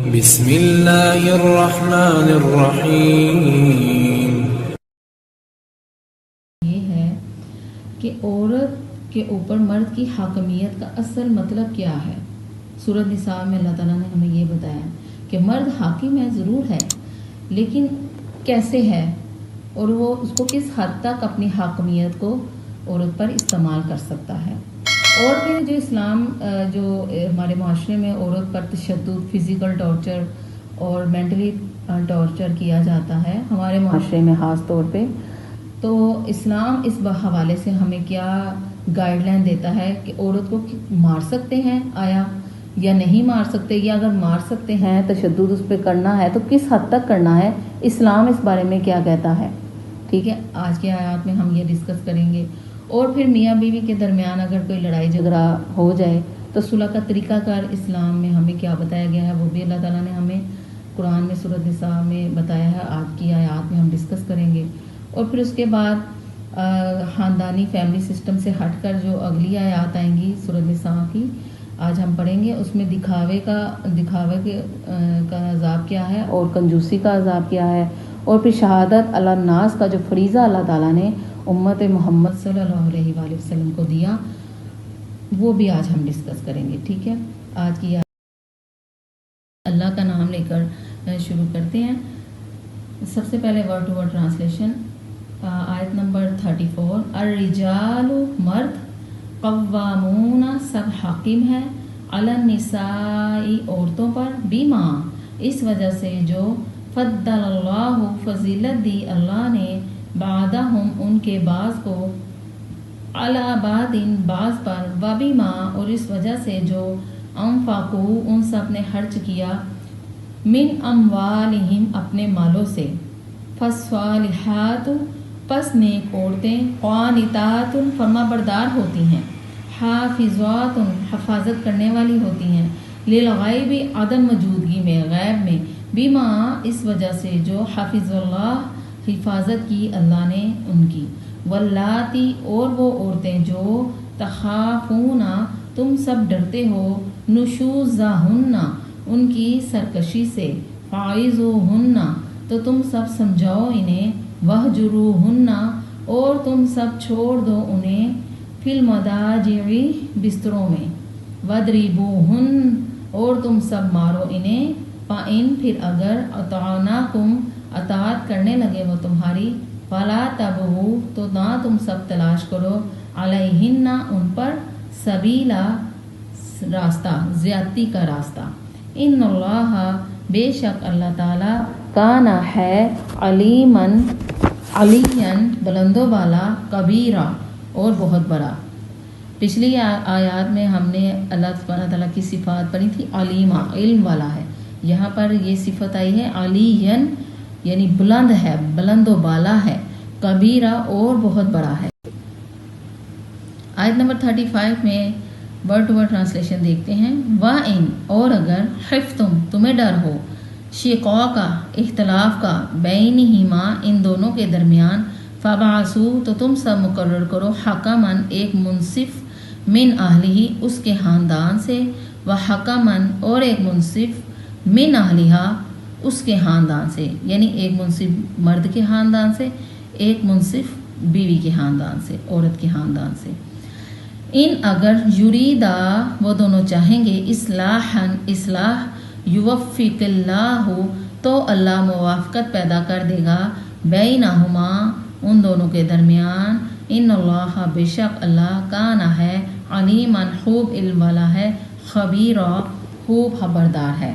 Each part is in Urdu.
بسم اللہ الرحمن الرحیم۔ یہ ہے کہ عورت کے اوپر مرد کی حاکمیت کا اصل مطلب کیا ہے۔ سورۃ نساء میں اللہ تعالیٰ نے ہمیں یہ بتایا کہ مرد حاکم ہے، ضرور ہے، لیکن کیسے ہے اور وہ اس کو کس حد تک اپنی حاکمیت کو عورت پر استعمال کر سکتا ہے۔ اور پھر جو اسلام جو ہمارے معاشرے میں عورت پر تشدد، فزیکل ٹارچر اور مینٹلی ٹارچر کیا جاتا ہے ہمارے معاشرے میں خاص طور پہ، تو اسلام اس حوالے سے ہمیں کیا گائیڈ لائن دیتا ہے کہ عورت کو مار سکتے ہیں آیا یا نہیں مار سکتے، یا اگر مار سکتے ہیں تشدد اس پہ کرنا ہے تو کس حد تک کرنا ہے، اسلام اس بارے میں کیا کہتا ہے۔ ٹھیک ہے، آج کے آیات میں ہم یہ ڈسکس کریں گے۔ اور پھر میاں بیوی کے درمیان اگر کوئی لڑائی جھگڑا ہو جائے تو صلح کا طریقہ کار اسلام میں ہمیں کیا بتایا گیا ہے، وہ بھی اللہ تعالیٰ نے ہمیں قرآن میں سورۃ نساء میں بتایا ہے۔ آج کی آیات میں ہم ڈسکس کریں گے۔ اور پھر اس کے بعد خاندانی فیملی سسٹم سے ہٹ کر جو اگلی آیات آئیں گی سورۃ نساء کی آج ہم پڑھیں گے، اس میں دکھاوے کا عذاب کیا ہے اور کنجوسی کا عذاب کیا ہے، اور پھر شہادت علی الناس کا جو فریضہ اللہ تعالیٰ نے امت محمد صلی اللہ علیہ وآلہ وسلم کو دیا، وہ بھی آج ہم ڈسکس کریں گے۔ ٹھیک ہے، آج کی اللہ کا نام لے کر شروع کرتے ہیں۔ سب سے پہلے ورڈ ٹو ورڈ ٹرانسلیشن، آیت نمبر 34۔ الرجال مرد، قوامون سب حاکم ہے، علی النساء عورتوں پر، بیما اس وجہ سے جو فضل اللہ فضیلت دی اللہ نے، بعدہم ان کے بعض کو، علی بعض بعض پر، وبما اور اس وجہ سے جو انفقوا ان سب نے خرچ کیا، من اموالہم اپنے مالوں سے، فالصالحات پس نیک عورتیں، قانتات فرما بردار ہوتی ہیں، حافظات حفاظت کرنے والی ہوتی ہیں، للغیب عدم موجودگی میں، غیب میں، بما اس وجہ سے جو حافظ اللہ حفاظت کی اللہ نے ان کی، واللاتی اور وہ عورتیں جو تخافون تم سب ڈرتے ہو، نشوزہن ان کی سرکشی سے، فاعظوہن تو تم سب سمجھاؤ انہیں، وہجروہن اور تم سب چھوڑ دو انہیں، فی المضاجع بستروں میں، وَاضْرِبُوهُنَّ اور تم سب مارو انہیں، فَإِن پھر اگر اطعناکم اطاعت کرنے لگے وہ تمہاری، فَلَا تَبْغُوا تو نہ تم سب تلاش کرو، عَلَيْهِنَّ ان پر، سبیلا راستہ، زیادتی کا راستہ، ان اللہ بے شک اللہ تعالیٰ، کانا ہے، علیمن بلند و بالا، کبیرہ اور بہت بڑا۔ پچھلی آیات میں ہم نے اللہ سبحانہ تعالیٰ کی صفات پڑھی تھی، علیمہ علم والا ہے، یہاں پر یہ صفت آئی ہے علیین یعنی بلند ہے، بلند و بالا ہے، کبیرہ اور بہت بڑا ہے۔ آیت نمبر 35 میں ورڈ ٹو ورڈ ٹرانسلیشن دیکھتے ہیں۔ وَإِن اور اگر خفتم تمہیں ڈر ہو، شقاقا اختلاف کا، بینہما ان دونوں کے درمیان، فبعثوا تو تم سب مقرر کرو، حکمن ایک منصف، من اہلہ اس کے خاندان سے، وحکمن اور ایک منصف، من اہلہا اس کے خاندان سے، یعنی ایک منصف مرد کے خاندان سے، ایک منصف بیوی کے خاندان سے، عورت کے خاندان سے۔ ان اگر یریدا وہ دونوں چاہیں گے، اصلاح، یوفق اللہ تو اللہ موافقت پیدا کر دے گا، بینہما ان دونوں کے درمیان، ان اللہ بے شک اللہ، کانا ہے، علیماً خوب علم والا ہے، خبیرہ خوب خبردار ہے۔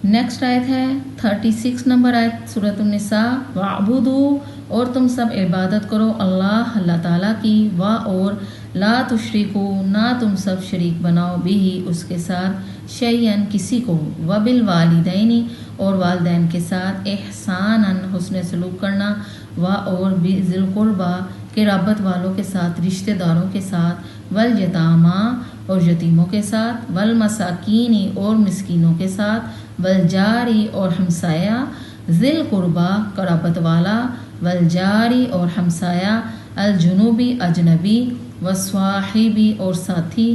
نیکسٹ آیت ہے 36 نمبر آیت سورۃ النساء۔ وَاعْبُدُوا اور تم سب عبادت کرو اللہ تعالیٰ کی، اور لا تشرکوا نہ تم سب شریک بناؤ بھی اس کے ساتھ، شیئن کسی کو، وبالوالدین اور والدین کے ساتھ، احساناً حسن سلوک کرنا، اور بذی القربیٰ قرابت والوں کے ساتھ، رشتہ داروں کے ساتھ، والیتامیٰ اور یتیموں کے ساتھ، والمساکین اور مسکینوں کے ساتھ، والجاری اور ہمسایہ، ذی القربیٰ قرابت والا، والجاری اور ہمسایہ، الجنوبی اجنبی، والصاحبی اور ساتھی،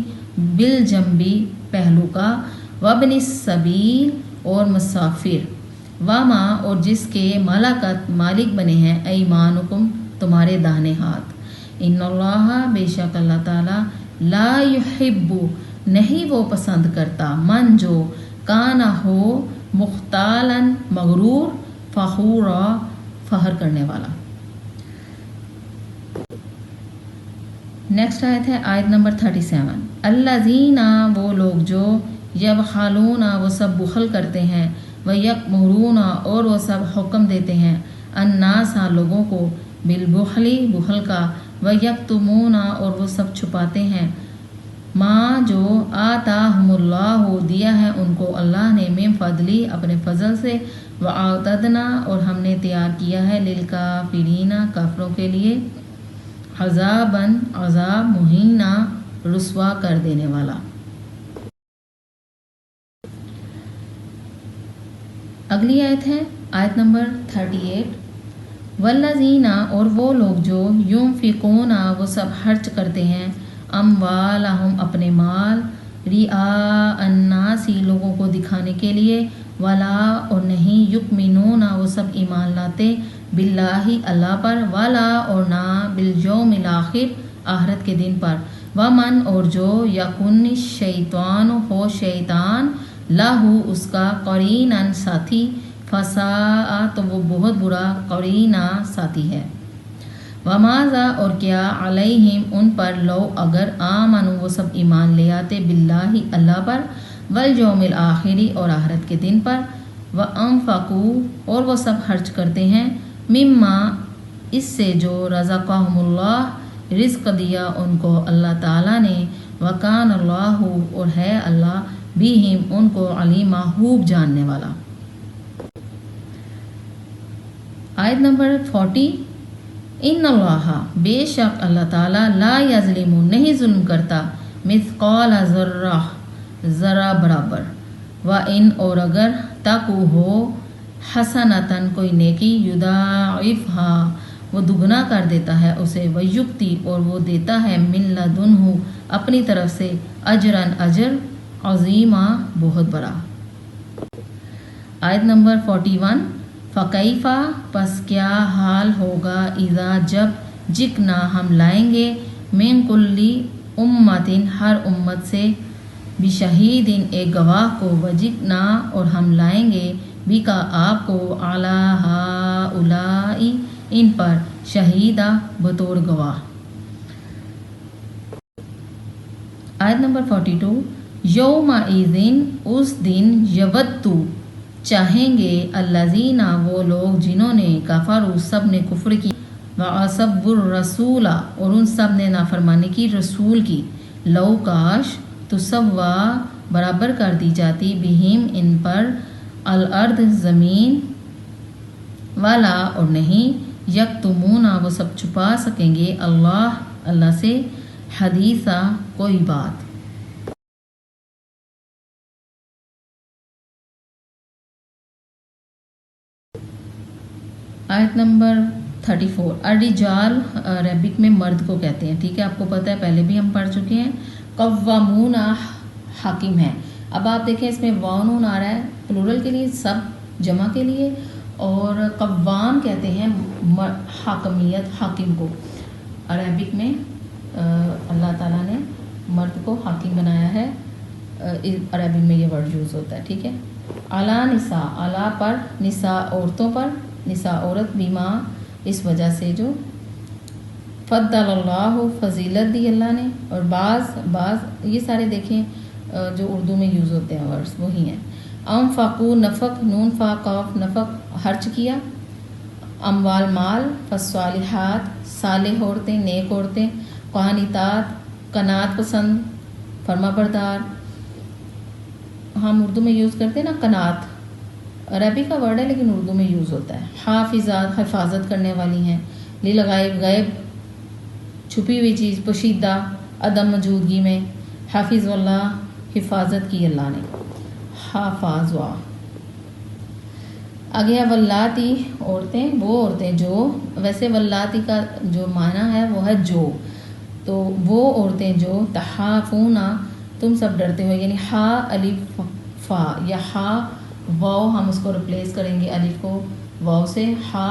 بالجنبی پہلو کا، وابن السبیل اور مسافر، وما اور جس کے ملکت مالک بنے ہیں ایمانکم تمہارے داہنے ہاتھ، ان اللہ بے شک اللہ تعالیٰ لا یحب نہیں وہ پسند کرتا من جو کانا ہو مختالاً مغرور فخورا فخر کرنے والا۔ نیکسٹ آیت ہے آیت نمبر 37، الذین وہ لوگ جو یبخلون وہ سب بخل کرتے ہیں، ویکمرون اور وہ سب حکم دیتے ہیں، الناس لوگوں کو، بالبخل بخل کا، ویکتمون اور وہ سب چھپاتے ہیں، ما جو آتاہم اللہ دیا ہے ان کو اللہ نے، من فضلی اپنے فضل سے، وَأَعْتَدْنَا اور ہم نے تیار کیا ہے، للکافرین کافروں کے لیے، عذاباً عذاب، مہینہ رسوا کر دینے والا۔ اگلی آیت ہے آیت نمبر 38، والذین اور وہ لوگ جو ینفقون وہ سب خرچ کرتے ہیں، اموالہم اپنے مال، رعاء الناس لوگوں کو دکھانے کے لیے، ولا اور نہیں، یؤمنون وہ سب ایمان لاتے، باللہ اللہ پر، ولا اور نہ، بالیوم الآخر آخرت کے دن پر، ومن اور جو یکن الشیطان ہو شیطان، لہو اس کا، قریناً ساتھی، فساء تو وہ بہت برا، قرینہ ساتھی ہے، وماذا اور کیا، علیہم ان پر، لو اگر، آمنوا وہ سب ایمان لے آتے، باللہ اللہ پر، والیوم الآخری اور آخرت کے دن پر، وانفقوا اور وہ سب خرچ کرتے ہیں، مما اس سے جو، رزقہم اللہ رزق دیا ان کو اللہ تعالیٰ نے، وکان اللہ اور ہے اللہ، بہم ان کو، علیما خوب جاننے والا۔ آیت نمبر 40، ان اللہ بے شک اللہ تعالیٰ، لا یظلم نہیں ظلم کرتا، مثقال ذرہ ذرہ برابر، وَإِنْ اور اگر، تَقُو ہو، حسنتاً کوئی نیکی، یضاعفھا وہ دگنا کر دیتا ہے اسے، ویؤتی اور وہ دیتا ہے، من لدنہ اپنی طرف سے، اجراً اجر، عظیما بہت بڑا۔ آیت نمبر 41، فَكَيْفَ پس کیا حال ہوگا، اذا جب، جئنا ہم لائیں گے، من کل امت ہر امت سے، بشہید ایک گواہ کو، وجئنا اور ہم لائیں گے، بکا آپ کو، علی ہؤلاء ان پر، شہیدہ بطور گواہ۔ آیت نمبر 42، یومئذ اس دن، یودّ چاہیں گے، الذین وہ لوگ جنہوں نے، کفروا سب نے کفر کی، وعصوا الرسول اور ان سب نے نافرمانی کی رسول کی، لو کاش، تسوا برابر کر دی جاتی، بہم ان پر، الارض زمین، ولا اور نہیں، یکتمون وہ سب چھپا سکیں گے، اللہ سے، حدیثہ کوئی بات۔ آیت نمبر 34، الرجال عربک میں مرد کو کہتے ہیں، ٹھیک ہے، آپ کو پتہ ہے، پہلے بھی ہم پڑھ چکے ہیں، قوامون حاکم ہے۔ اب آپ دیکھیں اس میں واؤن آ رہا ہے پلورل کے لیے، سب جمع کے لیے، اور قوام کہتے ہیں حاکمیت، حاکم کو۔ عربک میں اللہ تعالیٰ نے مرد کو حاکم بنایا ہے، عربی میں یہ ورڈ یوز ہوتا ہے، ٹھیک ہے۔ اعلیٰ نساء، اعلیٰ پر، نساء عورتوں پر، نساء عورت، بیما اس وجہ سے جو، فضل اللہ فضیلت دی اللہ نے، اور بعض یہ سارے دیکھیں جو اردو میں یوز ہوتے ہیں ورڈز وہی ہیں۔ انفقوا نفق، نون فا قاف، نفق خرچ کیا، اموال مال، فالصالحات صالح عورتیں، نیک عورتیں، قانتات قناعت پسند، فرما بردار، ہم اردو میں یوز کرتے ہیں نا قناعت، عربی کا ورڈ ہے لیکن اردو میں یوز ہوتا ہے۔ حافظات حفاظت کرنے والی ہیں، للغائب غیب چھپی ہوئی چیز، پوشیدہ عدم موجودگی میں، حافظ اللہ حفاظت کی اللہ نے، حافظ وا۔ آگے ہے ولاتی عورتیں، وہ عورتیں جو، ویسے ولاتی کا جو معنی ہے وہ ہے جو، تو وہ عورتیں جو، تخافون تم سب ڈرتے ہو، یعنی ہا الف فا یا ہا واو ہم اس کو ریپلیس کریں گے الف کو واو سے، ہا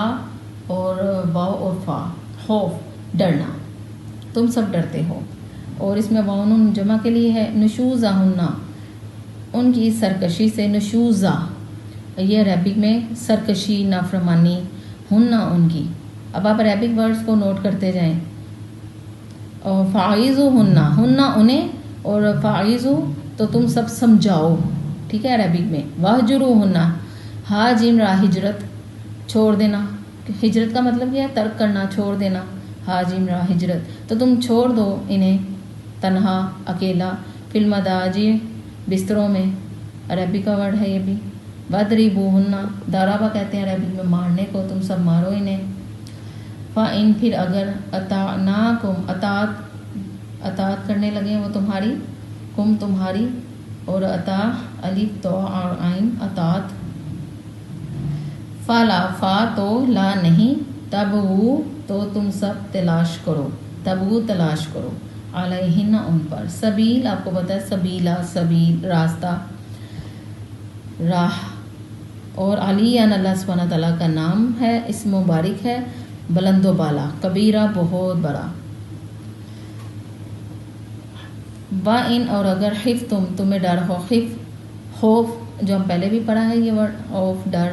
اور واو اور فا، خوف ڈرنا، تم سب ڈرتے ہو. اور اس میں واو نون جمع کے لیے ہے. نشوزا ہننا ان کی سرکشی سے، نشوزا یہ عربک میں سرکشی نافرمانی، ہننا ان کی. اب آپ عربک ورڈز کو نوٹ کرتے جائیں. اور فاعیزو ہننا، ہننا انہیں، اور فاعیزو تو تم سب سمجھاؤ، ٹھیک ہے عربک میں. وہجرو ہننا، ہا جیم را ہجرت چھوڑ دینا، ہجرت کا مطلب کیا ہے؟ ترک کرنا، چھوڑ دینا. ہا جیم را ہجرت تو تم چھوڑ دو انہیں، تنہا اکیلا. فی المضاجع بستروں میں، عربی کا ورڈ ہے یہ بھی. وَاضْرِبُوا ہننا، ضربہ کہتے ہیں عربی میں مارنے کو، تم سب مارو انہیں. فَإِن پھر اگر اطعناکم اطاعت کرنے لگے وہ تمہاری، کم تمہاری، اور اطاع الف تو اور عین اطاعت. فلا فا تو لا نہیں، تبغوا تو تم سب تلاش کرو، تبغوا تلاش کرو، علیہن ان پر. سبیل آپ کو پتہ ہے، سبیلا سبیل راستہ، راہ. اور علی اللہ سبحانہ تعالیٰ کا نام ہے، اسم مبارک ہے، بلند و بالا، کبیرہ بہت بڑا. وَإِنْ اور اگر خفتم تمہیں ڈر ہو، خف خوف جو ہم پہلے بھی پڑھا ہے یہ ورڈ، خوف ڈر.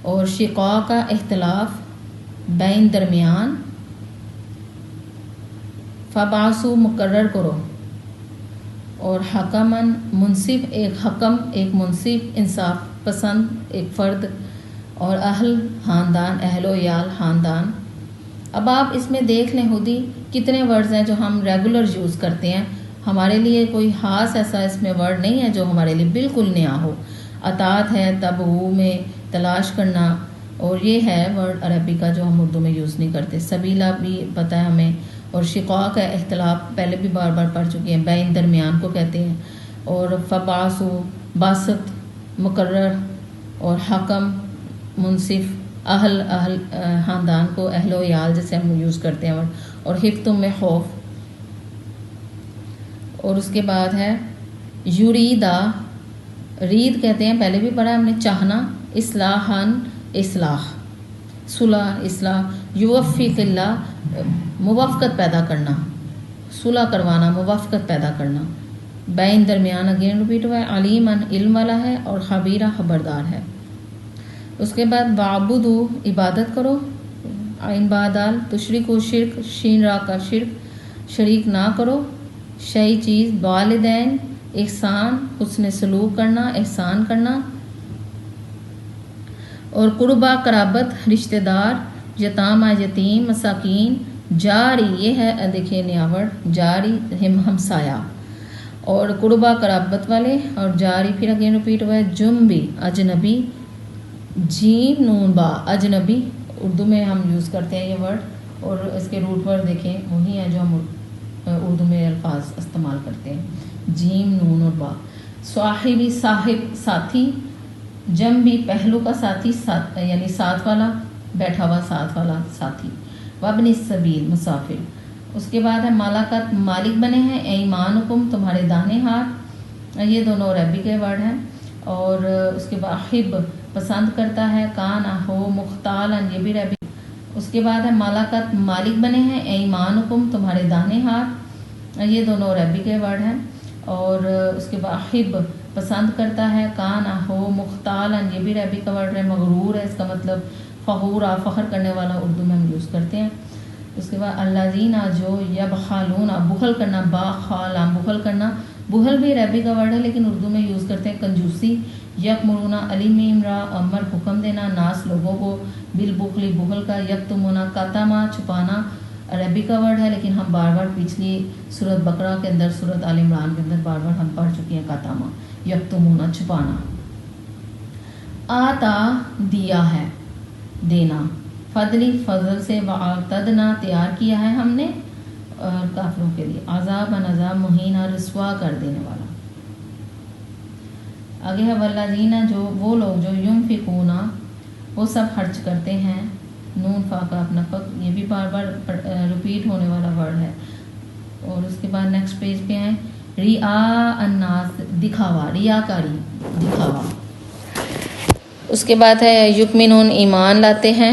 اور شقاق کا اختلاف، بین درمیان. فبعثوا مقرر کرو. اور حکمن منصف ایک حکم، ایک منصف انصاف پسند ایک فرد. اور اہل خاندان، اہل و عیال خاندان. اب آپ اس میں دیکھ لیں خود ہی کتنے ورڈز ہیں جو ہم ریگولر یوز کرتے ہیں. ہمارے لیے کوئی خاص ایسا اس میں ورڈ نہیں ہے جو ہمارے لیے بالکل نیا ہو. اطاعت ہے، تبغوا میں تلاش کرنا، اور یہ ہے ورڈ عربی کا جو ہم اردو میں یوز نہیں کرتے. سبیلا بھی پتہ ہے ہمیں. اور شقاق ہے اختلاف، پہلے بھی بار بار پڑھ چکے ہیں، بین درمیان کو کہتے ہیں. اور فبعثوا باسط مقرر، اور حکم منصف، اہل خاندان کو اہل و عیال جیسے ہم یوز کرتے ہیں ورڈ. اور خفتم میں خوف. اور اس کے بعد ہے یریدا، رید کہتے ہیں پہلے بھی پڑھا ہم نے، چاہنا. اصلاحاً اصلاح، صلح اصلاح. یوفق اللہ موافقت پیدا کرنا، صلح کروانا، موافقت پیدا کرنا. بین درمیان اگین ریپیٹ ہوا ہے. علیماً علم والا ہے، اور خبیرہ خبردار ہے. اس کے بعد وعبدوا عبادت کرو، عین با دال. تشرکوا شرک، شین را کا شرک، شریک نہ کرو. شئی چیز، والدین احسان، حسن سلوک کرنا، احسان کرنا. اور قربا قرابت رشتہ دار، یتامہ یتیم، مساکین. جاری یہ ہے دیکھیے نیا ورڈ، جاری ہمسایہ. اور قربا قرابت والے. اور جاری پھر اگین ریپیٹ ہوا ہے. جنبی اجنبی، جیم نون با اجنبی. اردو میں ہم یوز کرتے ہیں یہ ورڈ، اور اس کے روٹ ورڈ دیکھیں وہی ہیں جو ہم اردو میں الفاظ استعمال کرتے ہیں، جیم نون اور با. صاحبی صاحب ساتھی، جنبی پہلو کا ساتھی، یعنی ساتھ والا، بیٹھا ہوا ساتھ والا ساتھی. وابن السبیل مسافر. اس کے بعد ہے مالکت مالک بنے ہیں، ایمانکم تمہارے داہنے ہاتھ. یہ دونوں عربی کے ورڈ ہیں. اور اس کے بعد حب پسند کرتا ہے، کان ہو مختالن یہ بھی عربی. اس کے بعد ہے مالکت مالک بنے ہیں، ایمانکم تمہارے داہنے ہاتھ. یہ دونوں عربی کے ورڈ ہیں. اور اس کے بعد حب پسند کرتا ہے، کان ہو مختالن یہ بھی عربی کا ورڈ ہے. مغرور ہے، اس کا مطلب فخورا فخر کرنے والا، اردو میں ہم یوز کرتے ہیں. اس کے بعد الذین جو یبخلون بخل کرنا، باخالا بخل کرنا. بخل بھی عربی کا ورڈ ہے لیکن اردو میں یوز کرتے ہیں کنجوسی. یکمرون علیم امرا امر حکم دینا، ناس لوگوں کو، بالبخلی بخل کا. یکتمونا کتما چھپانا، عربی کا ورڈ ہے لیکن ہم بار بار پچھلی سورۃ بقرہ کے اندر، سورۃ آل عمران کے اندر بار بار ہم پڑھ چکے ہیں کتما، یکتمونا چھپانا. آتا دیا ہے، دینا. فضلی فضل سے، وعتدنا تیار کیا ہے ہم نے کافروں کے لیے، عذاب عذاب مہینہ رسوا کر دینے والا. آگے ہے والذین جو وہ لوگ جو ینفقون وہ سب خرچ کرتے ہیں. نون فا کا اپنا فق، یہ بھی بار بار ریپیٹ ہونے والا ورڈ ہے. اور اس کے بعد نیکسٹ پیج پہ ہیں ریا الناس، دکھاوا، ریاکاری. دکھاوا۔ اس کے بعد ہے یکمنون ایمان لاتے ہیں،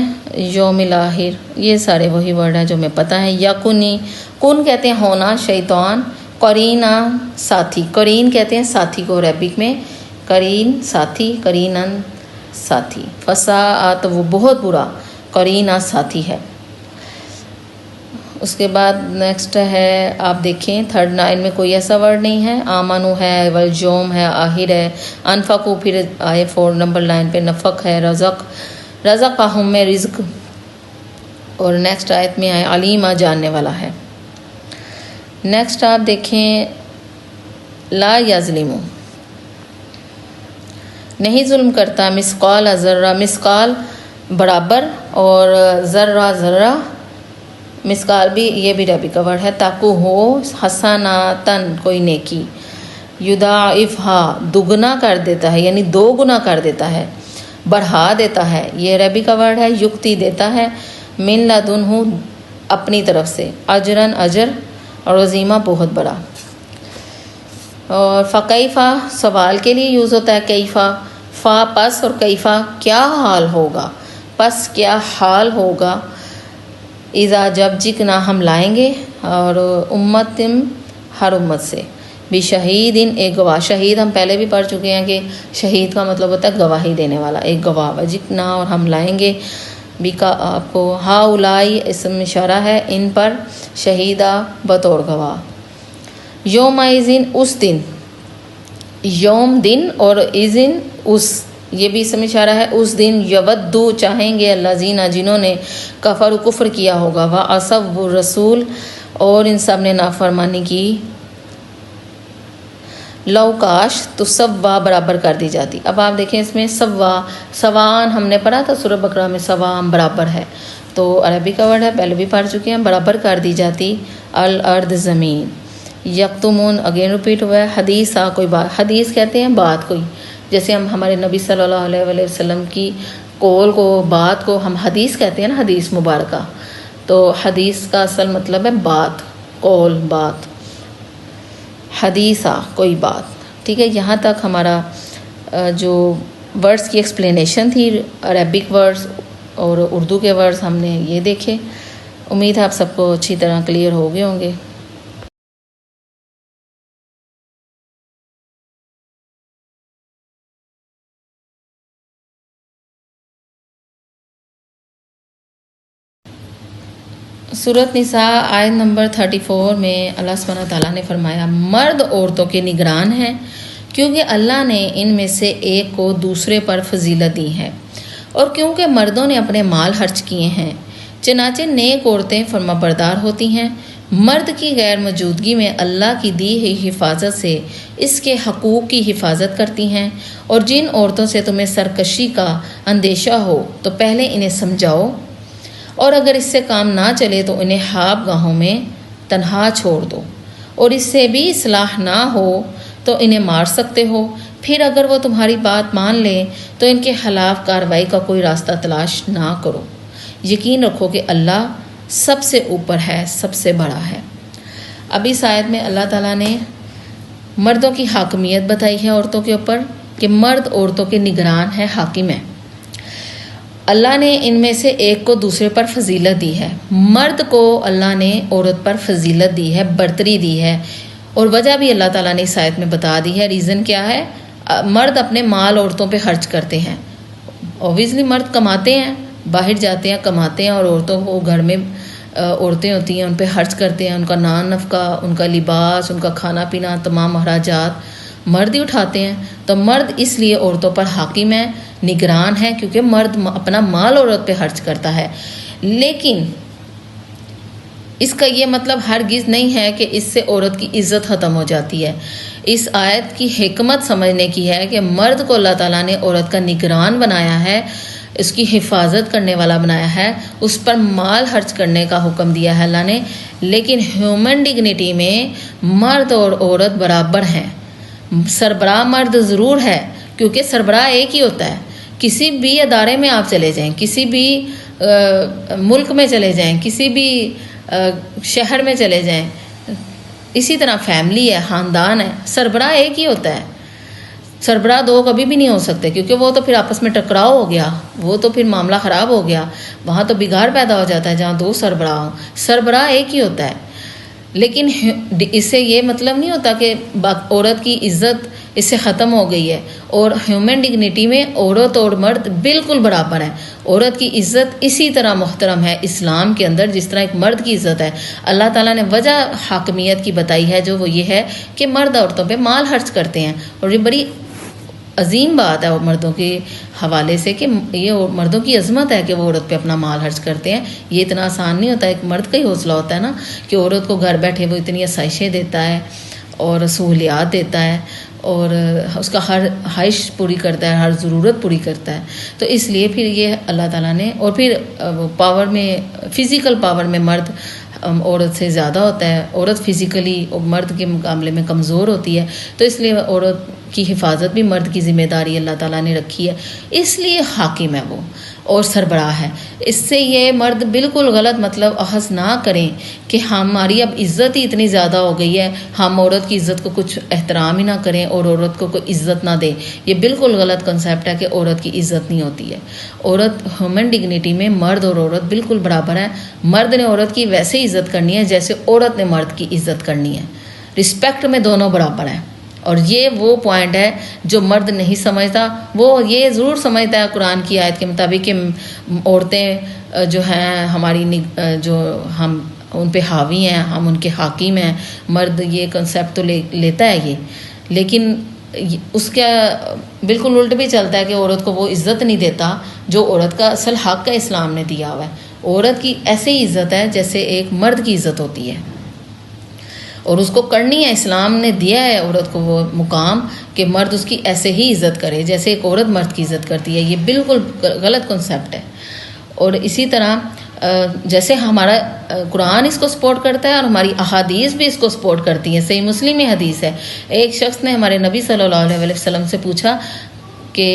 یوم الآخر، یہ سارے وہی ورڈ ہیں جو ہمیں پتہ ہیں۔ یقنی، کن کہتے ہیں ہونا، شیطان، قرینہ ساتھی، قرین کہتے ہیں ساتھی کو عربک میں، قرین ساتھی، قرینن ساتھی، فساءت وہ بہت برا، قرینہ ساتھی ہے۔ اس کے بعد نیکسٹ ہے، آپ دیکھیں تھرڈ لائن میں کوئی ایسا ورڈ نہیں ہے، آمنو ہے، والجوم ہے، آہر ہے، انفقو پھر آئے 4 نمبر لائن پہ نفق ہے، رزقہم میں رزق، اور نیکسٹ آیت میں آئے علیمہ جاننے والا ہے۔ نیکسٹ آپ دیکھیں لا یظلم، نہیں ظلم کرتا، مثقال ذرہ، مثقال برابر، اور ذرہ ذرہ، مثقال بھی یہ بھی عربی کا ورڈ ہے، تاکو ہو حسناتن کوئی نیکی، یضاعفہا دگنا کر دیتا ہے، یعنی 2 گنا کر دیتا ہے، بڑھا دیتا ہے، یہ عربی کا ورڈ ہے، یکتی دیتا ہے، من لدنہ اپنی طرف سے، اجرن اجر، اور عظیمہ بہت بڑا۔ اور فکیفہ سوال کے لیے یوز ہوتا ہے، کیفہ، فا پس، اور کیفہ کیا حال ہوگا، پس کیا حال ہوگا، اذا جب جکنا ہم لائیں گے، اور امتم ہر امت سے، بشہید ایک گواہ، شہید ہم پہلے بھی پڑھ چکے ہیں کہ شہید کا مطلب ہوتا ہے گواہی دینے والا، ایک گواہ، جکنا اور ہم لائیں گے، بیکا آپ کو ہا اولائی اسم اشارہ ہے ان پر، شہیدہ بطور گواہ، یوم ایزن اس دن، یوم دن اور ایزن اس، یہ بھی اسم اشارہ ہے، اس دن یودو چاہیں گے الذین جنہوں نے کفر کفر کیا ہوگا، وعصوا الرسول اور ان سب نے نافرمانی کی، لو کاش تو سوا برابر کر دی جاتی۔ اب آپ دیکھیں اس میں سوا، سوان ہم نے پڑھا تھا سورہ بقرہ میں، سوام برابر ہے، تو عربی کا ورڈ ہے، پہلے بھی پڑھ چکے ہیں، برابر کر دی جاتی، الارض زمین، یکتمون اگین ریپیٹ ہوا ہے، حدیث کوئی بات، حدیث کہتے ہیں بات کوئی، جیسے ہم ہمارے نبی صلی اللہ علیہ وسلم کی قول کو، بات کو ہم حدیث کہتے ہیں نا، حدیث مبارکہ، تو حدیث کا اصل مطلب ہے بات، قول، بات، حدیثہ کوئی بات، ٹھیک ہے۔ یہاں تک ہمارا جو ورڈز کی ایکسپلینیشن تھی، عربک ورڈز اور اردو کے ورڈز ہم نے یہ دیکھے، امید ہے آپ سب کو اچھی طرح کلیئر ہو گئے ہوں گے۔ سورۃ نساء آیت نمبر 34 میں اللہ سبحانہ تعالیٰ نے فرمایا، مرد عورتوں کے نگران ہیں کیونکہ اللہ نے ان میں سے ایک کو دوسرے پر فضیلت دی ہے، اور کیونکہ مردوں نے اپنے مال خرچ کیے ہیں، چنانچہ نیک عورتیں فرما بردار ہوتی ہیں، مرد کی غیر موجودگی میں اللہ کی دی ہوئی حفاظت سے اس کے حقوق کی حفاظت کرتی ہیں، اور جن عورتوں سے تمہیں سرکشی کا اندیشہ ہو تو پہلے انہیں سمجھاؤ، اور اگر اس سے کام نہ چلے تو انہیں خواب گاہوں میں تنہا چھوڑ دو، اور اس سے بھی اصلاح نہ ہو تو انہیں مار سکتے ہو، پھر اگر وہ تمہاری بات مان لیں تو ان کے خلاف کارروائی کا کوئی راستہ تلاش نہ کرو، یقین رکھو کہ اللہ سب سے اوپر ہے، سب سے بڑا ہے۔ اب اس آیت میں اللہ تعالیٰ نے مردوں کی حاکمیت بتائی ہے عورتوں کے اوپر، کہ مرد عورتوں کے نگران ہے، حاکم ہے۔ اللہ نے ان میں سے ایک کو دوسرے پر فضیلت دی ہے، مرد کو اللہ نے عورت پر فضیلت دی ہے، برتری دی ہے، اور وجہ بھی اللہ تعالیٰ نے اس آیت میں بتا دی ہے۔ ریزن کیا ہے؟ مرد اپنے مال عورتوں پہ خرچ کرتے ہیں، اوبویسلی مرد کماتے ہیں، باہر جاتے ہیں کماتے ہیں، اور عورتوں کو گھر میں عورتیں ہوتی ہیں ان پہ خرچ کرتے ہیں، ان کا نان نفقہ، ان کا لباس، ان کا کھانا پینا، تمام اخراجات مرد ہی اٹھاتے ہیں۔ تو مرد اس لیے عورتوں پر حاکم ہے، نگران ہے، کیونکہ مرد اپنا مال عورت پہ خرچ کرتا ہے۔ لیکن اس کا یہ مطلب ہرگز نہیں ہے کہ اس سے عورت کی عزت ختم ہو جاتی ہے۔ اس آیت کی حکمت سمجھنے کی ہے کہ مرد کو اللہ تعالیٰ نے عورت کا نگران بنایا ہے، اس کی حفاظت کرنے والا بنایا ہے، اس پر مال خرچ کرنے کا حکم دیا ہے اللہ نے، لیکن ہیومن ڈگنیٹی میں مرد اور عورت برابر ہیں۔ سربراہ مرد ضرور ہے، کیونکہ سربراہ ایک ہی ہوتا ہے۔ کسی بھی ادارے میں آپ چلے جائیں، کسی بھی ملک میں چلے جائیں، کسی بھی شہر میں چلے جائیں، اسی طرح فیملی ہے، خاندان ہے، سربراہ ایک ہی ہوتا ہے۔ سربراہ دو کبھی بھی نہیں ہو سکتے، کیونکہ وہ تو پھر آپس میں ٹکراؤ ہو گیا، وہ تو پھر معاملہ خراب ہو گیا، وہاں تو بگاڑ پیدا ہو جاتا ہے جہاں دو سربراہ ہوں۔ سربراہ ایک ہی ہوتا ہے، لیکن اس سے یہ مطلب نہیں ہوتا کہ عورت کی عزت اس سے ختم ہو گئی ہے، اور ہیومن ڈگنیٹی میں عورت اور مرد بالکل برابر ہیں۔ عورت کی عزت اسی طرح محترم ہے اسلام کے اندر جس طرح ایک مرد کی عزت ہے۔ اللہ تعالیٰ نے وجہ حاکمیت کی بتائی ہے جو وہ یہ ہے کہ مرد عورتوں پہ مال خرچ کرتے ہیں، اور یہ بڑی عظیم بات ہے مردوں کے حوالے سے کہ یہ مردوں کی عظمت ہے کہ وہ عورت پہ اپنا مال خرچ کرتے ہیں۔ یہ اتنا آسان نہیں ہوتا، ایک مرد کا ہی حوصلہ ہوتا ہے نا کہ عورت کو گھر بیٹھے وہ اتنی آسائشیں دیتا ہے اور سہولیات دیتا ہے اور اس کا ہر خواہش پوری کرتا ہے، ہر ضرورت پوری کرتا ہے۔ تو اس لیے پھر یہ اللہ تعالیٰ نے، اور پھر پاور میں، فزیکل پاور میں مرد عورت سے زیادہ ہوتا ہے، عورت فزیکلی مرد کے مقابلے میں کمزور ہوتی ہے، تو اس لیے عورت کی حفاظت بھی مرد کی ذمہ داری اللہ تعالیٰ نے رکھی ہے، اس لیے حاکم ہے وہ اور سربراہ ہے۔ اس سے یہ مرد بالکل غلط مطلب اخذ نہ کریں کہ ہماری اب عزت ہی اتنی زیادہ ہو گئی ہے، ہم عورت کی عزت کو کچھ احترام ہی نہ کریں اور عورت کو کوئی عزت نہ دیں۔ یہ بالکل غلط کنسیپٹ ہے کہ عورت کی عزت نہیں ہوتی ہے۔ عورت ہیومن ڈگنیٹی میں مرد اور عورت بالکل برابر ہیں۔ مرد نے عورت کی ویسے عزت کرنی ہے جیسے عورت نے مرد کی عزت کرنی ہے، رسپیکٹ میں دونوں برابر ہیں۔ اور یہ وہ پوائنٹ ہے جو مرد نہیں سمجھتا، وہ یہ ضرور سمجھتا ہے قرآن کی آیت کے مطابق کہ عورتیں جو ہیں ہماری جو ہم ان پہ حاوی ہیں، ہم ان کے حاکم ہیں، مرد یہ کنسیپٹ تو لیتا ہے یہ، لیکن اس کا بالکل الٹ بھی چلتا ہے کہ عورت کو وہ عزت نہیں دیتا جو عورت کا اصل حق ہے، اسلام نے دیا ہوا ہے۔ عورت کی ایسے ہی عزت ہے جیسے ایک مرد کی عزت ہوتی ہے، اور اس کو کرنی ہے۔ اسلام نے دیا ہے عورت کو وہ مقام کہ مرد اس کی ایسے ہی عزت کرے جیسے ایک عورت مرد کی عزت کرتی ہے۔ یہ بالکل غلط کنسیپٹ ہے۔ اور اسی طرح جیسے ہمارا قرآن اس کو سپورٹ کرتا ہے اور ہماری احادیث بھی اس کو سپورٹ کرتی ہیں۔ صحیح مسلم میں حدیث ہے، ایک شخص نے ہمارے نبی صلی اللہ علیہ وسلم سے پوچھا کہ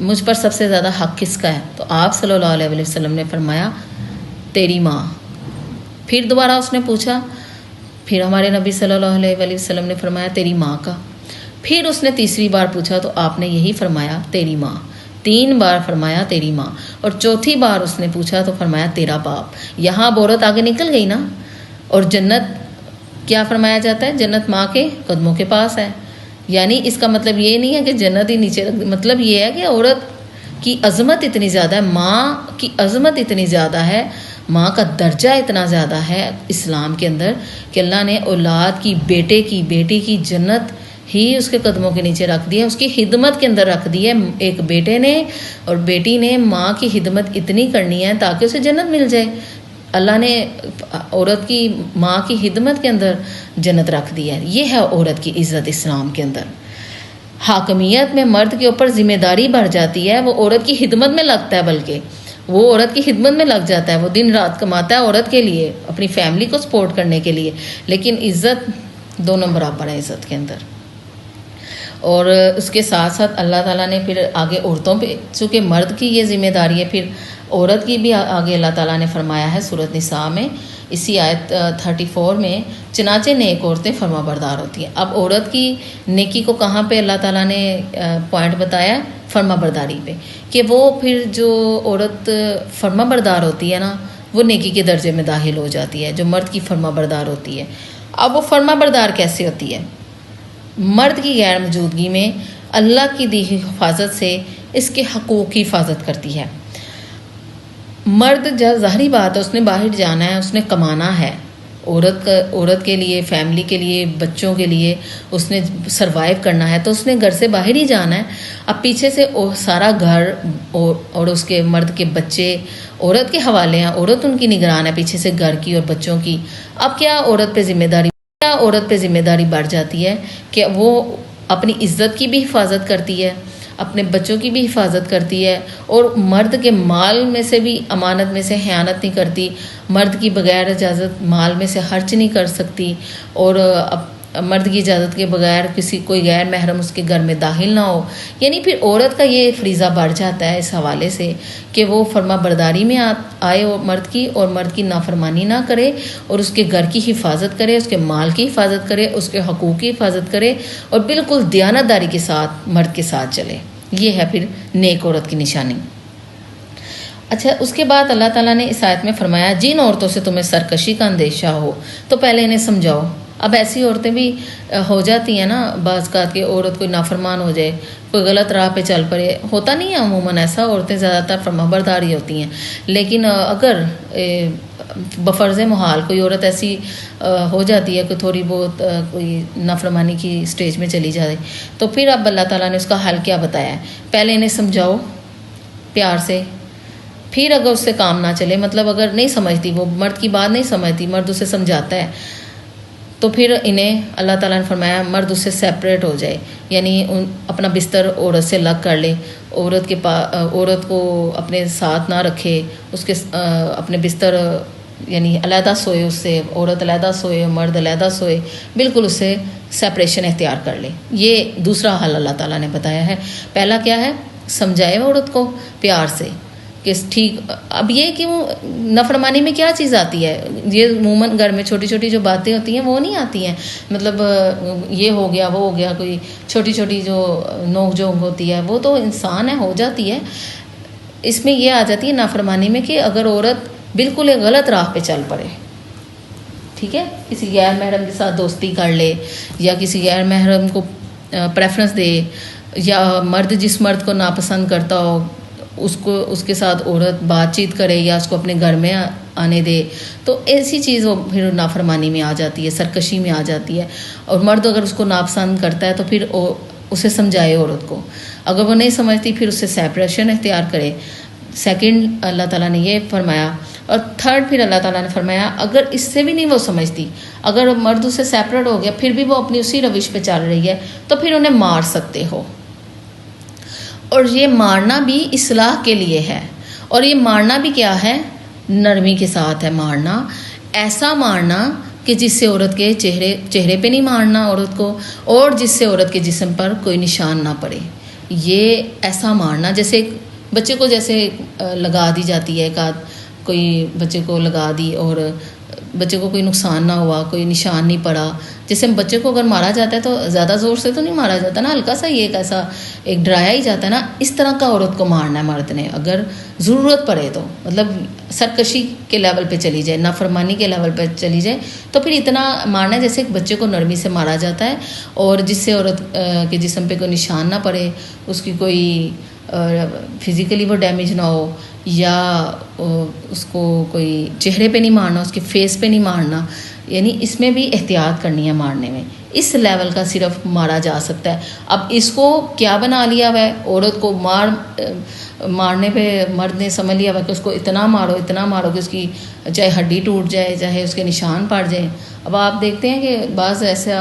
مجھ پر سب سے زیادہ حق کس کا ہے؟ تو آپ صلی اللہ علیہ وسلم نے فرمایا تیری ماں۔ پھر دوبارہ اس نے پوچھا، پھر ہمارے نبی صلی اللہ علیہ وسلم نے فرمایا تیری ماں کا۔ پھر اس نے تیسری بار پوچھا تو آپ نے یہی فرمایا تیری ماں۔ 3 بار فرمایا تیری ماں، اور چوتھی بار اس نے پوچھا تو فرمایا تیرا باپ۔ یہاں اب عورت آگے نکل گئی نا، اور جنت کیا فرمایا جاتا ہے؟ جنت ماں کے قدموں کے پاس ہے۔ یعنی اس کا مطلب یہ نہیں ہے کہ جنت ہی نیچے رکھ، مطلب یہ ہے کہ عورت کی عظمت اتنی زیادہ ہے، ماں کی عظمت اتنی زیادہ ہے، ماں کا درجہ اتنا زیادہ ہے اسلام کے اندر کہ اللہ نے اولاد کی، بیٹے کی، بیٹی کی جنت ہی اس کے قدموں کے نیچے رکھ دی ہے، اس کی خدمت کے اندر رکھ دی ہے۔ ایک بیٹے نے اور بیٹی نے ماں کی خدمت اتنی کرنی ہے تاکہ اسے جنت مل جائے۔ اللہ نے عورت کی، ماں کی خدمت کے اندر جنت رکھ دی ہے۔ یہ ہے عورت کی عزت اسلام کے اندر۔ حاکمیت میں مرد کے اوپر ذمہ داری بڑھ جاتی ہے، وہ عورت کی خدمت میں لگتا ہے، بلکہ وہ عورت کی خدمت میں لگ جاتا ہے، وہ دن رات کماتا ہے عورت کے لیے، اپنی فیملی کو سپورٹ کرنے کے لیے، لیکن عزت دونوں برابر ہے عزت کے اندر۔ اور اس کے ساتھ ساتھ اللہ تعالیٰ نے پھر آگے عورتوں پہ، چونکہ مرد کی یہ ذمہ داری ہے، پھر عورت کی بھی آگے اللہ تعالیٰ نے فرمایا ہے سورۃ نساء میں، اسی آیت 34 میں، چنانچہ نیک عورتیں فرما بردار ہوتی ہیں۔ اب عورت کی نیکی کو کہاں پہ اللہ تعالیٰ نے پوائنٹ بتایا؟ فرما برداری پہ، کہ وہ پھر جو عورت فرما بردار ہوتی ہے نا، وہ نیکی کے درجے میں داخل ہو جاتی ہے جو مرد کی فرما بردار ہوتی ہے۔ اب وہ فرما بردار کیسے ہوتی ہے؟ مرد کی غیر موجودگی میں اللہ کی دی حفاظت سے اس کے حقوق کی حفاظت کرتی ہے۔ مرد جب ظاہری بات ہے اس نے باہر جانا ہے، اس نے کمانا ہے، عورت کے لیے، فیملی کے لیے، بچوں کے لیے اس نے سروائیو کرنا ہے، تو اس نے گھر سے باہر ہی جانا ہے۔ اب پیچھے سے سارا گھر اور اس کے مرد کے بچے عورت کے حوالے ہیں، عورت ان کی نگران ہے پیچھے سے گھر کی اور بچوں کی۔ اب کیا عورت پہ ذمہ داری بڑھ جاتی ہے کہ وہ اپنی عزت کی بھی حفاظت کرتی ہے، اپنے بچوں کی بھی حفاظت کرتی ہے، اور مرد کے مال میں سے بھی، امانت میں سے خیانت نہیں کرتی، مرد کی بغیر اجازت مال میں سے خرچ نہیں کر سکتی، اور مرد کی اجازت کے بغیر کوئی غیر محرم اس کے گھر میں داخل نہ ہو. یعنی پھر عورت کا یہ فریضہ بڑھ جاتا ہے اس حوالے سے کہ وہ فرما برداری میں آئے مرد کی، اور مرد کی نافرمانی نہ کرے، اور اس کے گھر کی حفاظت کرے، اس کے مال کی حفاظت کرے، اس کے حقوق کی حفاظت کرے، اور بالکل دیانتداری کے ساتھ مرد کے ساتھ چلے. یہ ہے پھر نیک عورت کی نشانی. اچھا، اس کے بعد اللہ تعالیٰ نے اس آیت میں فرمایا جن عورتوں سے تمہیں سرکشی کا اندیشہ ہو تو پہلے انہیں سمجھاؤ. اب ایسی عورتیں بھی ہو جاتی ہیں نا بعض کا کہ عورت کوئی نافرمان ہو جائے، کوئی غلط راہ پہ چل پڑے. ہوتا نہیں ہے عموماً ایسا، عورتیں زیادہ تر فرمانبرداری ہوتی ہیں. لیکن اگر بفرض محال کوئی عورت ایسی ہو جاتی ہے کہ تھوڑی بہت کوئی نافرمانی کی سٹیج میں چلی جائے، تو پھر اب اللہ تعالیٰ نے اس کا حل کیا بتایا ہے. پہلے انہیں سمجھاؤ پیار سے، پھر اگر اس سے کام نہ چلے، مطلب اگر نہیں سمجھتی، وہ مرد کی بات نہیں سمجھتی، مرد اسے سمجھاتا ہے، تو پھر انہیں اللہ تعالیٰ نے فرمایا مرد اس سے سیپریٹ ہو جائے. یعنی اپنا بستر عورت سے الگ کر لے، عورت کو اپنے ساتھ نہ رکھے، اس کے اپنے بستر یعنی علیحدہ سوئے، اس سے عورت علیحدہ سوئے، مرد علیحدہ سوئے، بالکل اس سے سیپریشن اختیار کر لے. یہ دوسرا حل اللہ تعالیٰ نے بتایا ہے. پہلا کیا ہے؟ سمجھائے عورت کو پیار سے کہ ٹھیک. اب یہ کہ وہ نافرمانی میں کیا چیز آتی ہے؟ یہ عموماً گھر میں چھوٹی چھوٹی جو باتیں ہوتی ہیں وہ نہیں آتی ہیں. مطلب یہ ہو گیا وہ ہو گیا، کوئی چھوٹی چھوٹی جو نوک جھونک ہوتی ہے وہ تو انسان ہے، ہو جاتی ہے. اس میں یہ آ جاتی ہے نافرمانی میں کہ اگر عورت بالکل ایک غلط راہ پہ چل پڑے، ٹھیک ہے، کسی غیر محرم کے ساتھ دوستی کر لے، یا کسی غیر محرم کو پریفرنس دے، یا مرد جس مرد کو ناپسند کرتا ہو اس کے ساتھ عورت بات چیت کرے یا اس کو اپنے گھر میں آنے دے، تو ایسی چیز وہ پھر نافرمانی میں آ جاتی ہے، سرکشی میں آ جاتی ہے. اور مرد اگر اس کو ناپسند کرتا ہے تو پھر اسے سمجھائے عورت کو. اگر وہ نہیں سمجھتی پھر اس سے سیپریشن اختیار کرے. سیکنڈ اللہ تعالیٰ نے یہ فرمایا. اور تھرڈ پھر اللہ تعالیٰ نے فرمایا اگر اس سے بھی نہیں وہ سمجھتی، اگر مرد اس سے سیپریٹ ہو گیا پھر بھی وہ اپنی اسی روش پہ چل رہی ہے، تو پھر انہیں مار سکتے ہو. اور یہ مارنا بھی اصلاح کے لیے ہے. اور یہ مارنا بھی کیا ہے؟ نرمی کے ساتھ ہے مارنا. ایسا مارنا کہ جس سے عورت کے چہرے پہ نہیں مارنا عورت کو، اور جس سے عورت کے جسم پر کوئی نشان نہ پڑے. یہ ایسا مارنا جیسے بچے کو جیسے لگا دی جاتی ہے، کوئی بچے کو لگا دی اور بچے کو کوئی نقصان نہ ہوا، کوئی نشان نہیں پڑا. جیسے بچے کو اگر مارا جاتا ہے تو زیادہ زور سے تو نہیں مارا جاتا نا، ہلکا سا یہ ایسا ایک ڈرایا ہی جاتا ہے نا. اس طرح کا عورت کو مارنا ہے مرد نے اگر ضرورت پڑے تو، مطلب سرکشی کے لیول پہ چلی جائے، نافرمانی کے لیول پہ چلی جائے تو پھر اتنا مارنا ہے جیسے ایک بچے کو نرمی سے مارا جاتا ہے، اور جس سے عورت کے جسم پہ کوئی نشان نہ پڑے، اس کی کوئی فزیکلی وہ ڈیمیج نہ ہو، یا اس کو کوئی چہرے پہ نہیں مارنا، اس کے فیس پہ نہیں مارنا. یعنی اس میں بھی احتیاط کرنی ہے مارنے میں. اس لیول کا صرف مارا جا سکتا ہے. اب اس کو کیا بنا لیا ہوا ہے؟ عورت کو مارنے پہ مرد نے سمجھ لیا ہوا کہ اس کو اتنا مارو کہ اس کی چاہے ہڈی ٹوٹ جائے، چاہے اس کے نشان پڑ جائیں. اب آپ دیکھتے ہیں کہ بعض ایسا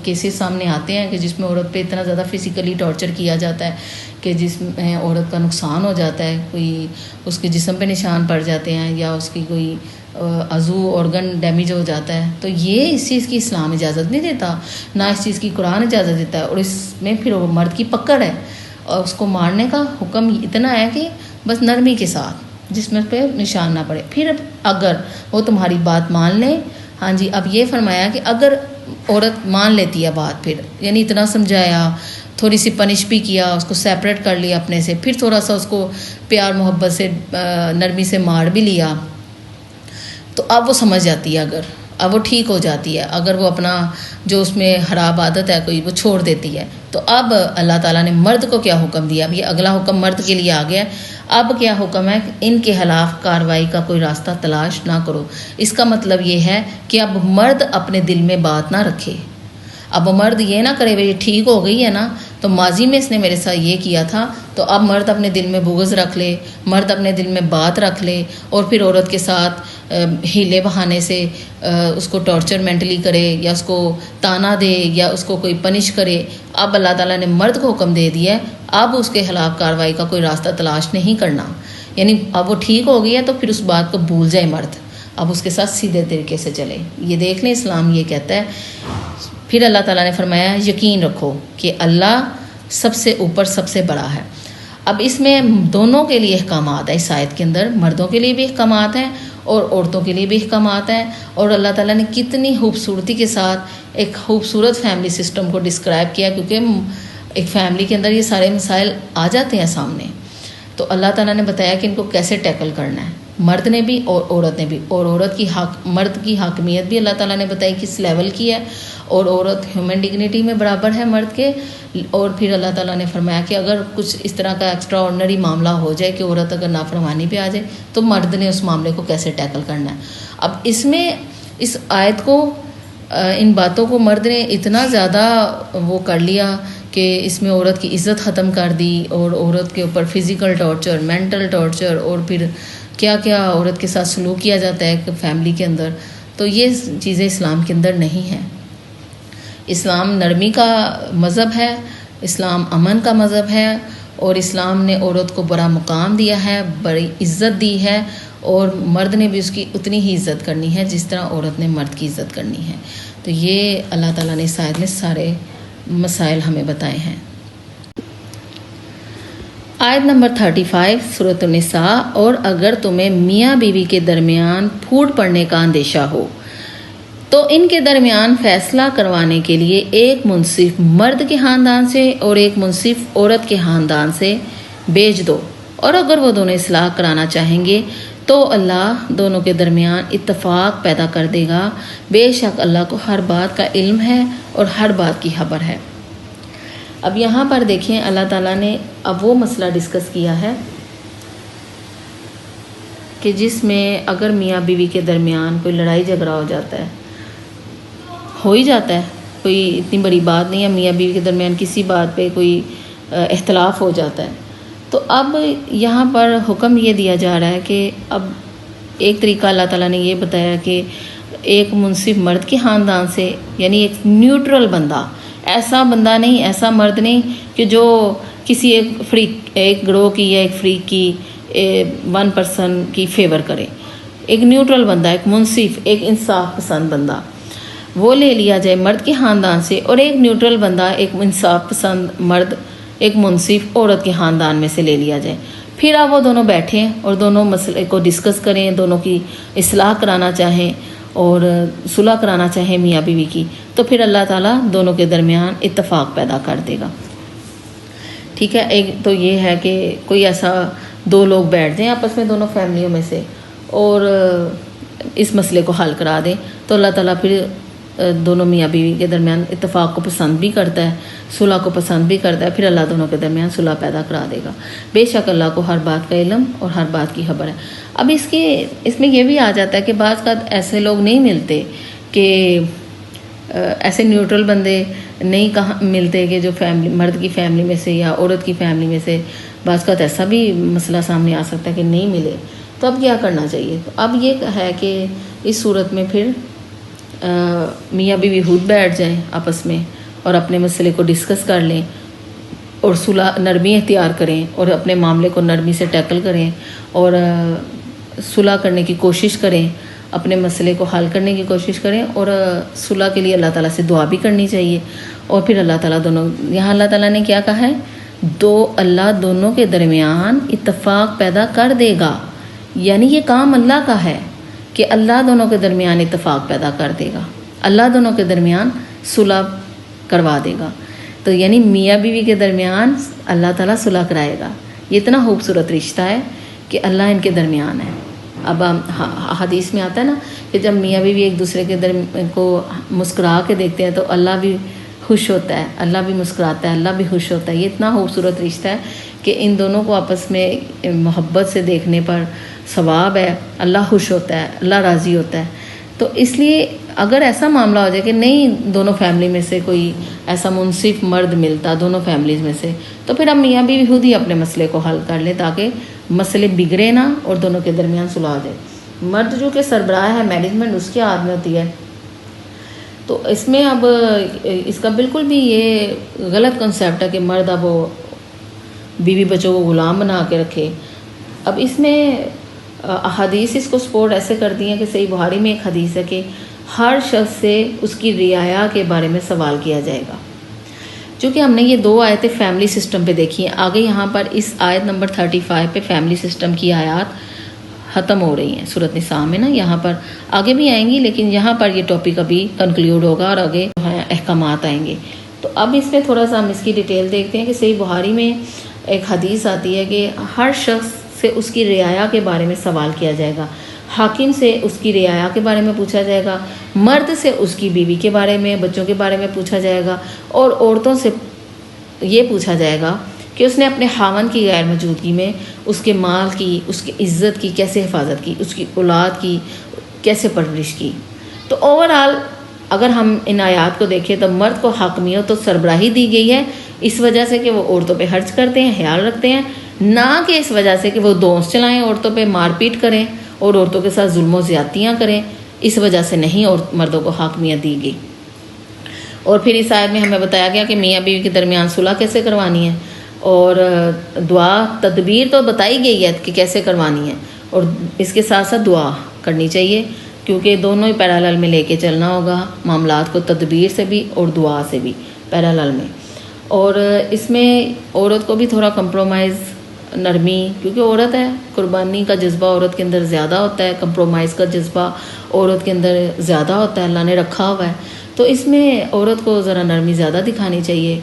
کیسز سامنے آتے ہیں کہ جس میں عورت پہ اتنا زیادہ فزیکلی ٹارچر کیا جاتا ہے کہ جس میں عورت کا نقصان ہو جاتا ہے، کوئی اس کے جسم پہ نشان پڑ جاتے ہیں، یا اس کی کوئی عضو آرگن ڈیمیج ہو جاتا ہے. تو یہ اس چیز کی اسلام اجازت نہیں دیتا، نہ اس چیز کی قرآن اجازت دیتا ہے. اور اس میں پھر وہ مرد کی پکڑ ہے، اور اس کو مارنے کا حکم اتنا ہے کہ بس نرمی کے ساتھ، جس میں پہ نشان نہ پڑے. پھر اگر وہ تمہاری بات مان لیں، ہاں جی، اب یہ فرمایا کہ اگر عورت مان لیتی ہے بات، پھر یعنی اتنا سمجھایا، تھوڑی سی پنش بھی کیا، اس کو سیپریٹ کر لیا اپنے سے، پھر تھوڑا سا اس کو پیار محبت سے نرمی سے مار بھی لیا، تو اب وہ سمجھ جاتی ہے. اگر اب وہ ٹھیک ہو جاتی ہے، اگر وہ اپنا جو اس میں خراب عادت ہے کوئی وہ چھوڑ دیتی ہے، تو اب اللہ تعالیٰ نے مرد کو کیا حکم دیا؟ اب یہ اگلا حکم مرد کے لیے آ گیا. اب کیا حکم ہے؟ ان کے خلاف کارروائی کا کوئی راستہ تلاش نہ کرو. اس کا مطلب یہ ہے کہ اب مرد اپنے دل میں بات نہ رکھے. اب وہ مرد یہ نہ کرے یہ ٹھیک ہو گئی ہے نا، تو ماضی میں اس نے میرے ساتھ یہ کیا تھا، تو اب مرد اپنے دل میں بغض رکھ لے، مرد اپنے دل میں بات رکھ لے، اور پھر عورت کے ساتھ ہیلے بہانے سے اس کو ٹارچر مینٹلی کرے، یا اس کو تانا دے، یا اس کو کوئی پنش کرے. اب اللہ تعالیٰ نے مرد کو حکم دے دیا ہے اب اس کے خلاف کارروائی کا کوئی راستہ تلاش نہیں کرنا. یعنی اب وہ ٹھیک ہو گئی ہے تو پھر اس بات کو بھول جائے مرد، اب اس کے ساتھ سیدھے طریقے سے چلے. یہ دیکھ لیں اسلام یہ کہتا ہے پھر اللہ تعالیٰ نے فرمایا یقین رکھو کہ اللہ سب سے اوپر سب سے بڑا ہے۔ اب اس میں دونوں کے لیے احکامات ہیں، اس آیت کے اندر مردوں کے لیے بھی احکامات ہیں اور عورتوں کے لیے بھی احکامات ہیں، اور اللہ تعالیٰ نے کتنی خوبصورتی کے ساتھ ایک خوبصورت فیملی سسٹم کو ڈسکرائب کیا، کیونکہ ایک فیملی کے اندر یہ سارے مسائل آ جاتے ہیں سامنے، تو اللہ تعالیٰ نے بتایا کہ ان کو کیسے ٹیکل کرنا ہے، مرد نے بھی اور عورت نے بھی، اور عورت کی مرد کی حاکمیت بھی اللہ تعالیٰ نے بتائی کس لیول کی ہے، اور عورت ہیومن ڈگنیٹی میں برابر ہے مرد کے۔ اور پھر اللہ تعالیٰ نے فرمایا کہ اگر کچھ اس طرح کا ایکسٹرا آرڈنری معاملہ ہو جائے کہ عورت اگر نافرمانی پہ آ جائے تو مرد نے اس معاملے کو کیسے ٹیکل کرنا ہے۔ اب اس میں اس آیت کو ان باتوں کو مرد نے اتنا زیادہ وہ کر لیا کہ اس میں عورت کی عزت ختم کر دی، اور عورت کے اوپر فزیکل ٹارچر، مینٹل ٹارچر، اور پھر کیا کیا عورت کے ساتھ سلوک کیا جاتا ہے کہ فیملی کے اندر، تو یہ چیزیں اسلام کے اندر نہیں ہیں۔ اسلام نرمی کا مذہب ہے، اسلام امن کا مذہب ہے، اور اسلام نے عورت کو بڑا مقام دیا ہے، بڑی عزت دی ہے، اور مرد نے بھی اس کی اتنی ہی عزت کرنی ہے جس طرح عورت نے مرد کی عزت کرنی ہے۔ تو یہ اللہ تعالیٰ نے اس آیت میں سارے مسائل ہمیں بتائے ہیں۔ آیت نمبر 35 سورۃ النساء، اور اگر تمہیں میاں بیوی کے درمیان پھوٹ پڑنے کا اندیشہ ہو تو ان کے درمیان فیصلہ کروانے کے لیے ایک منصف مرد کے خاندان سے اور ایک منصف عورت کے خاندان سے بھیج دو، اور اگر وہ دونوں اصلاح کرانا چاہیں گے تو اللہ دونوں کے درمیان اتفاق پیدا کر دے گا، بے شک اللہ کو ہر بات کا علم ہے اور ہر بات کی خبر ہے۔ اب یہاں پر دیکھیں اللہ تعالیٰ نے اب وہ مسئلہ ڈسکس کیا ہے کہ جس میں اگر میاں بیوی کے درمیان کوئی لڑائی جھگڑا ہو جاتا ہے، ہو ہی جاتا ہے، کوئی اتنی بڑی بات نہیں ہے، میاں بیوی کے درمیان کسی بات پہ کوئی اختلاف ہو جاتا ہے، تو اب یہاں پر حکم یہ دیا جا رہا ہے کہ اب ایک طریقہ اللہ تعالیٰ نے یہ بتایا کہ ایک منصف مرد کے خاندان سے، یعنی ایک نیوٹرل بندہ، ایسا بندہ نہیں، ایسا مرد نہیں کہ جو کسی ایک گروہ کی یا ایک فریق کی ون پرسن کی فیور کرے، ایک نیوٹرل بندہ، ایک منصف، ایک انصاف پسند بندہ وہ لے لیا جائے مرد کے خاندان سے، اور ایک نیوٹرل بندہ، ایک انصاف پسند مرد، ایک منصف عورت کے خاندان میں سے لے لیا جائے۔ پھر آپ وہ دونوں بیٹھیں اور دونوں مسئلے کو ڈسکس کریں، دونوں کی اصلاح کرانا چاہیں اور صلح کرانا چاہیں میاں بیوی کی، تو پھر اللہ تعالیٰ دونوں کے درمیان اتفاق پیدا کر دے گا۔ ٹھیک ہے، ایک تو یہ ہے کہ کوئی ایسا دو لوگ بیٹھ جائیں آپس میں دونوں فیملیوں میں سے اور اس مسئلے کو حل کرا دیں، تو اللہ تعالیٰ پھر دونوں میاں بیوی کے درمیان اتفاق کو پسند بھی کرتا ہے، صلح کو پسند بھی کرتا ہے، پھر اللہ دونوں کے درمیان صلح پیدا کرا دے گا۔ بے شک اللہ کو ہر بات کا علم اور ہر بات کی خبر ہے۔ اب اس میں یہ بھی آ جاتا ہے کہ بعض کا ایسے لوگ نہیں ملتے کہ ایسے نیوٹرل بندے نہیں ملتے کہ جو مرد کی فیملی میں سے یا عورت کی فیملی میں سے، بعض کا ایسا بھی مسئلہ سامنے آ سکتا ہے کہ نہیں ملے، تو اب کیا کرنا چاہیے؟ تو اب یہ ہے کہ اس صورت میں پھر میاں بیوی خود بیٹھ جائیں آپس میں اور اپنے مسئلے کو ڈسکس کر لیں اور نرمی اختیار کریں اور اپنے معاملے کو نرمی سے ٹیکل کریں اور صلح کرنے کی کوشش کریں، اپنے مسئلے کو حل کرنے کی کوشش کریں، اور صلح کے لیے اللہ تعالیٰ سے دعا بھی کرنی چاہیے۔ اور پھر اللہ تعالیٰ یہاں اللہ تعالیٰ نے کیا کہا ہے؟ اللہ دونوں کے درمیان اتفاق پیدا کر دے گا، یعنی یہ کام اللہ کا ہے کہ اللہ دونوں کے درمیان اتفاق پیدا کر دے گا، اللہ دونوں کے درمیان صلح کروا دے گا۔ تو یعنی میاں بیوی کے درمیان اللہ تعالیٰ صلح کرائے گا۔ یہ اتنا خوبصورت رشتہ ہے کہ اللہ ان کے درمیان ہے۔ اب حدیث میں آتا ہے نا کہ جب میاں بیوی ایک دوسرے کے کو مسکرا کے دیکھتے ہیں تو اللہ بھی خوش ہوتا ہے، اللہ بھی مسکراتا ہے، اللہ بھی خوش ہوتا ہے۔ یہ اتنا خوبصورت رشتہ ہے کہ ان دونوں کو آپس میں محبت سے دیکھنے پر ثواب ہے، اللہ خوش ہوتا ہے، اللہ راضی ہوتا ہے۔ تو اس لیے اگر ایسا معاملہ ہو جائے کہ نہیں دونوں فیملی میں سے کوئی ایسا منصف مرد ملتا دونوں فیملیز میں سے، تو پھر اب میاں بیوی خود ہی اپنے مسئلے کو حل کر لیں تاکہ مسئلے بگڑے نہ اور دونوں کے درمیان صلح ہو جائے۔ مرد جو کہ سربراہ ہے، مینجمنٹ اس کے ہاتھ میں ہوتی ہے، تو اس میں اب اس کا بالکل بھی یہ غلط کنسیپٹ ہے کہ مرد اب وہ بیوی بچوں کو غلام بنا کے رکھے۔ اب اس میں احادیث اس کو سپورٹ ایسے کرتی ہیں کہ صحیح بخاری میں ایک حدیث ہے کہ ہر شخص سے اس کی رعایا کے بارے میں سوال کیا جائے گا۔ چونکہ ہم نے یہ 2 آیتیں فیملی سسٹم پہ دیکھی ہیں، آگے یہاں پر اس آیت نمبر 35 پہ فیملی سسٹم کی آیات ختم ہو رہی ہیں سورۃ نساء میں نا، یہاں پر آگے بھی آئیں گی لیکن یہاں پر یہ ٹاپک ابھی کنکلیوڈ ہوگا اور آگے احکامات آئیں گے۔ تو اب اس پہ تھوڑا سا ہم اس کی ڈیٹیل دیکھتے ہیں کہ صحیح بخاری میں ایک حدیث آتی ہے کہ ہر شخص سے اس کی رعایا کے بارے میں سوال کیا جائے گا، حاکم سے اس کی رعایا کے بارے میں پوچھا جائے گا، مرد سے اس کی بیوی کے بارے میں، بچوں کے بارے میں پوچھا جائے گا، اور عورتوں سے یہ پوچھا جائے گا کہ اس نے اپنے خاوند کی غیر موجودگی میں اس کے مال کی، اس کی عزت کی کیسے حفاظت کی، اس کی اولاد کی کیسے پرورش کی۔ تو اوورآل اگر ہم ان آیات کو دیکھیں تو مرد کو حاکمیت و سربراہی دی گئی ہے اس وجہ سے کہ وہ عورتوں پہ خرچ کرتے ہیں، خیال رکھتے ہیں، نہ کہ اس وجہ سے کہ وہ دونس چلائیں، عورتوں پہ مار پیٹ کریں اور عورتوں کے ساتھ ظلم و زیادتیاں کریں، اس وجہ سے نہیں اور مردوں کو حاکمیت دی گئی۔ اور پھر اس آیت میں ہمیں بتایا گیا کہ میاں بیوی کے درمیان صلح کیسے کروانی ہے، اور دعا تدبیر تو بتائی گئی ہے کہ کیسے کروانی ہے، اور اس کے ساتھ ساتھ دعا کرنی چاہیے کیونکہ دونوں ہی پیرالل میں لے کے چلنا ہوگا، معاملات کو تدبیر سے بھی اور دعا سے بھی پیرالل میں۔ اور اس میں عورت کو بھی تھوڑا کمپرومائز، نرمی، کیونکہ عورت ہے، قربانی کا جذبہ عورت کے اندر زیادہ ہوتا ہے، کمپرومائز کا جذبہ عورت کے اندر زیادہ ہوتا ہے، اللہ نے رکھا ہوا ہے، تو اس میں عورت کو ذرا نرمی زیادہ دکھانی چاہیے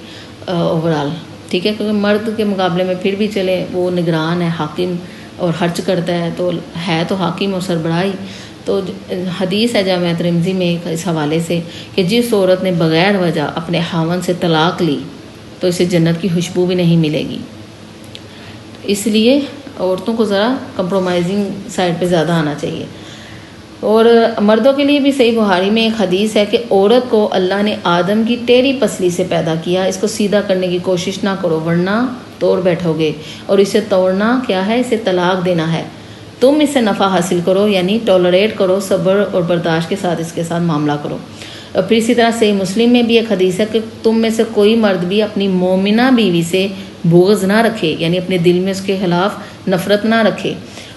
اوورال، ٹھیک ہے، کیونکہ مرد کے مقابلے میں پھر بھی چلے وہ نگران ہے، حاکم اور خرچ کرتا ہے، تو حاکم اور سربراہی۔ تو حدیث ہے جامعہ ترمذی میں اس حوالے سے کہ جس عورت نے بغیر وجہ اپنے خاوند سے طلاق لی تو اسے جنت کی خوشبو بھی نہیں ملے گی۔ اس لیے عورتوں کو ذرا کمپرومائزنگ سائڈ پہ زیادہ آنا چاہیے۔ اور مردوں کے لیے بھی صحیح بخاری میں ایک حدیث ہے کہ عورت کو اللہ نے آدم کی ٹیڑھی پسلی سے پیدا کیا، اس کو سیدھا کرنے کی کوشش نہ کرو ورنہ توڑ بیٹھو گے، اور اسے توڑنا کیا ہے، اسے طلاق دینا ہے، تم اس سے نفع حاصل کرو، یعنی ٹالریٹ کرو، صبر اور برداشت کے ساتھ اس کے ساتھ معاملہ کرو۔ اور پھر اسی طرح صحیح مسلم میں بھی ایک حدیث ہے کہ تم میں سے کوئی مرد بھی اپنی مومنہ بیوی سے بغض نہ رکھے، یعنی اپنے دل میں اس کے خلاف نفرت نہ رکھے۔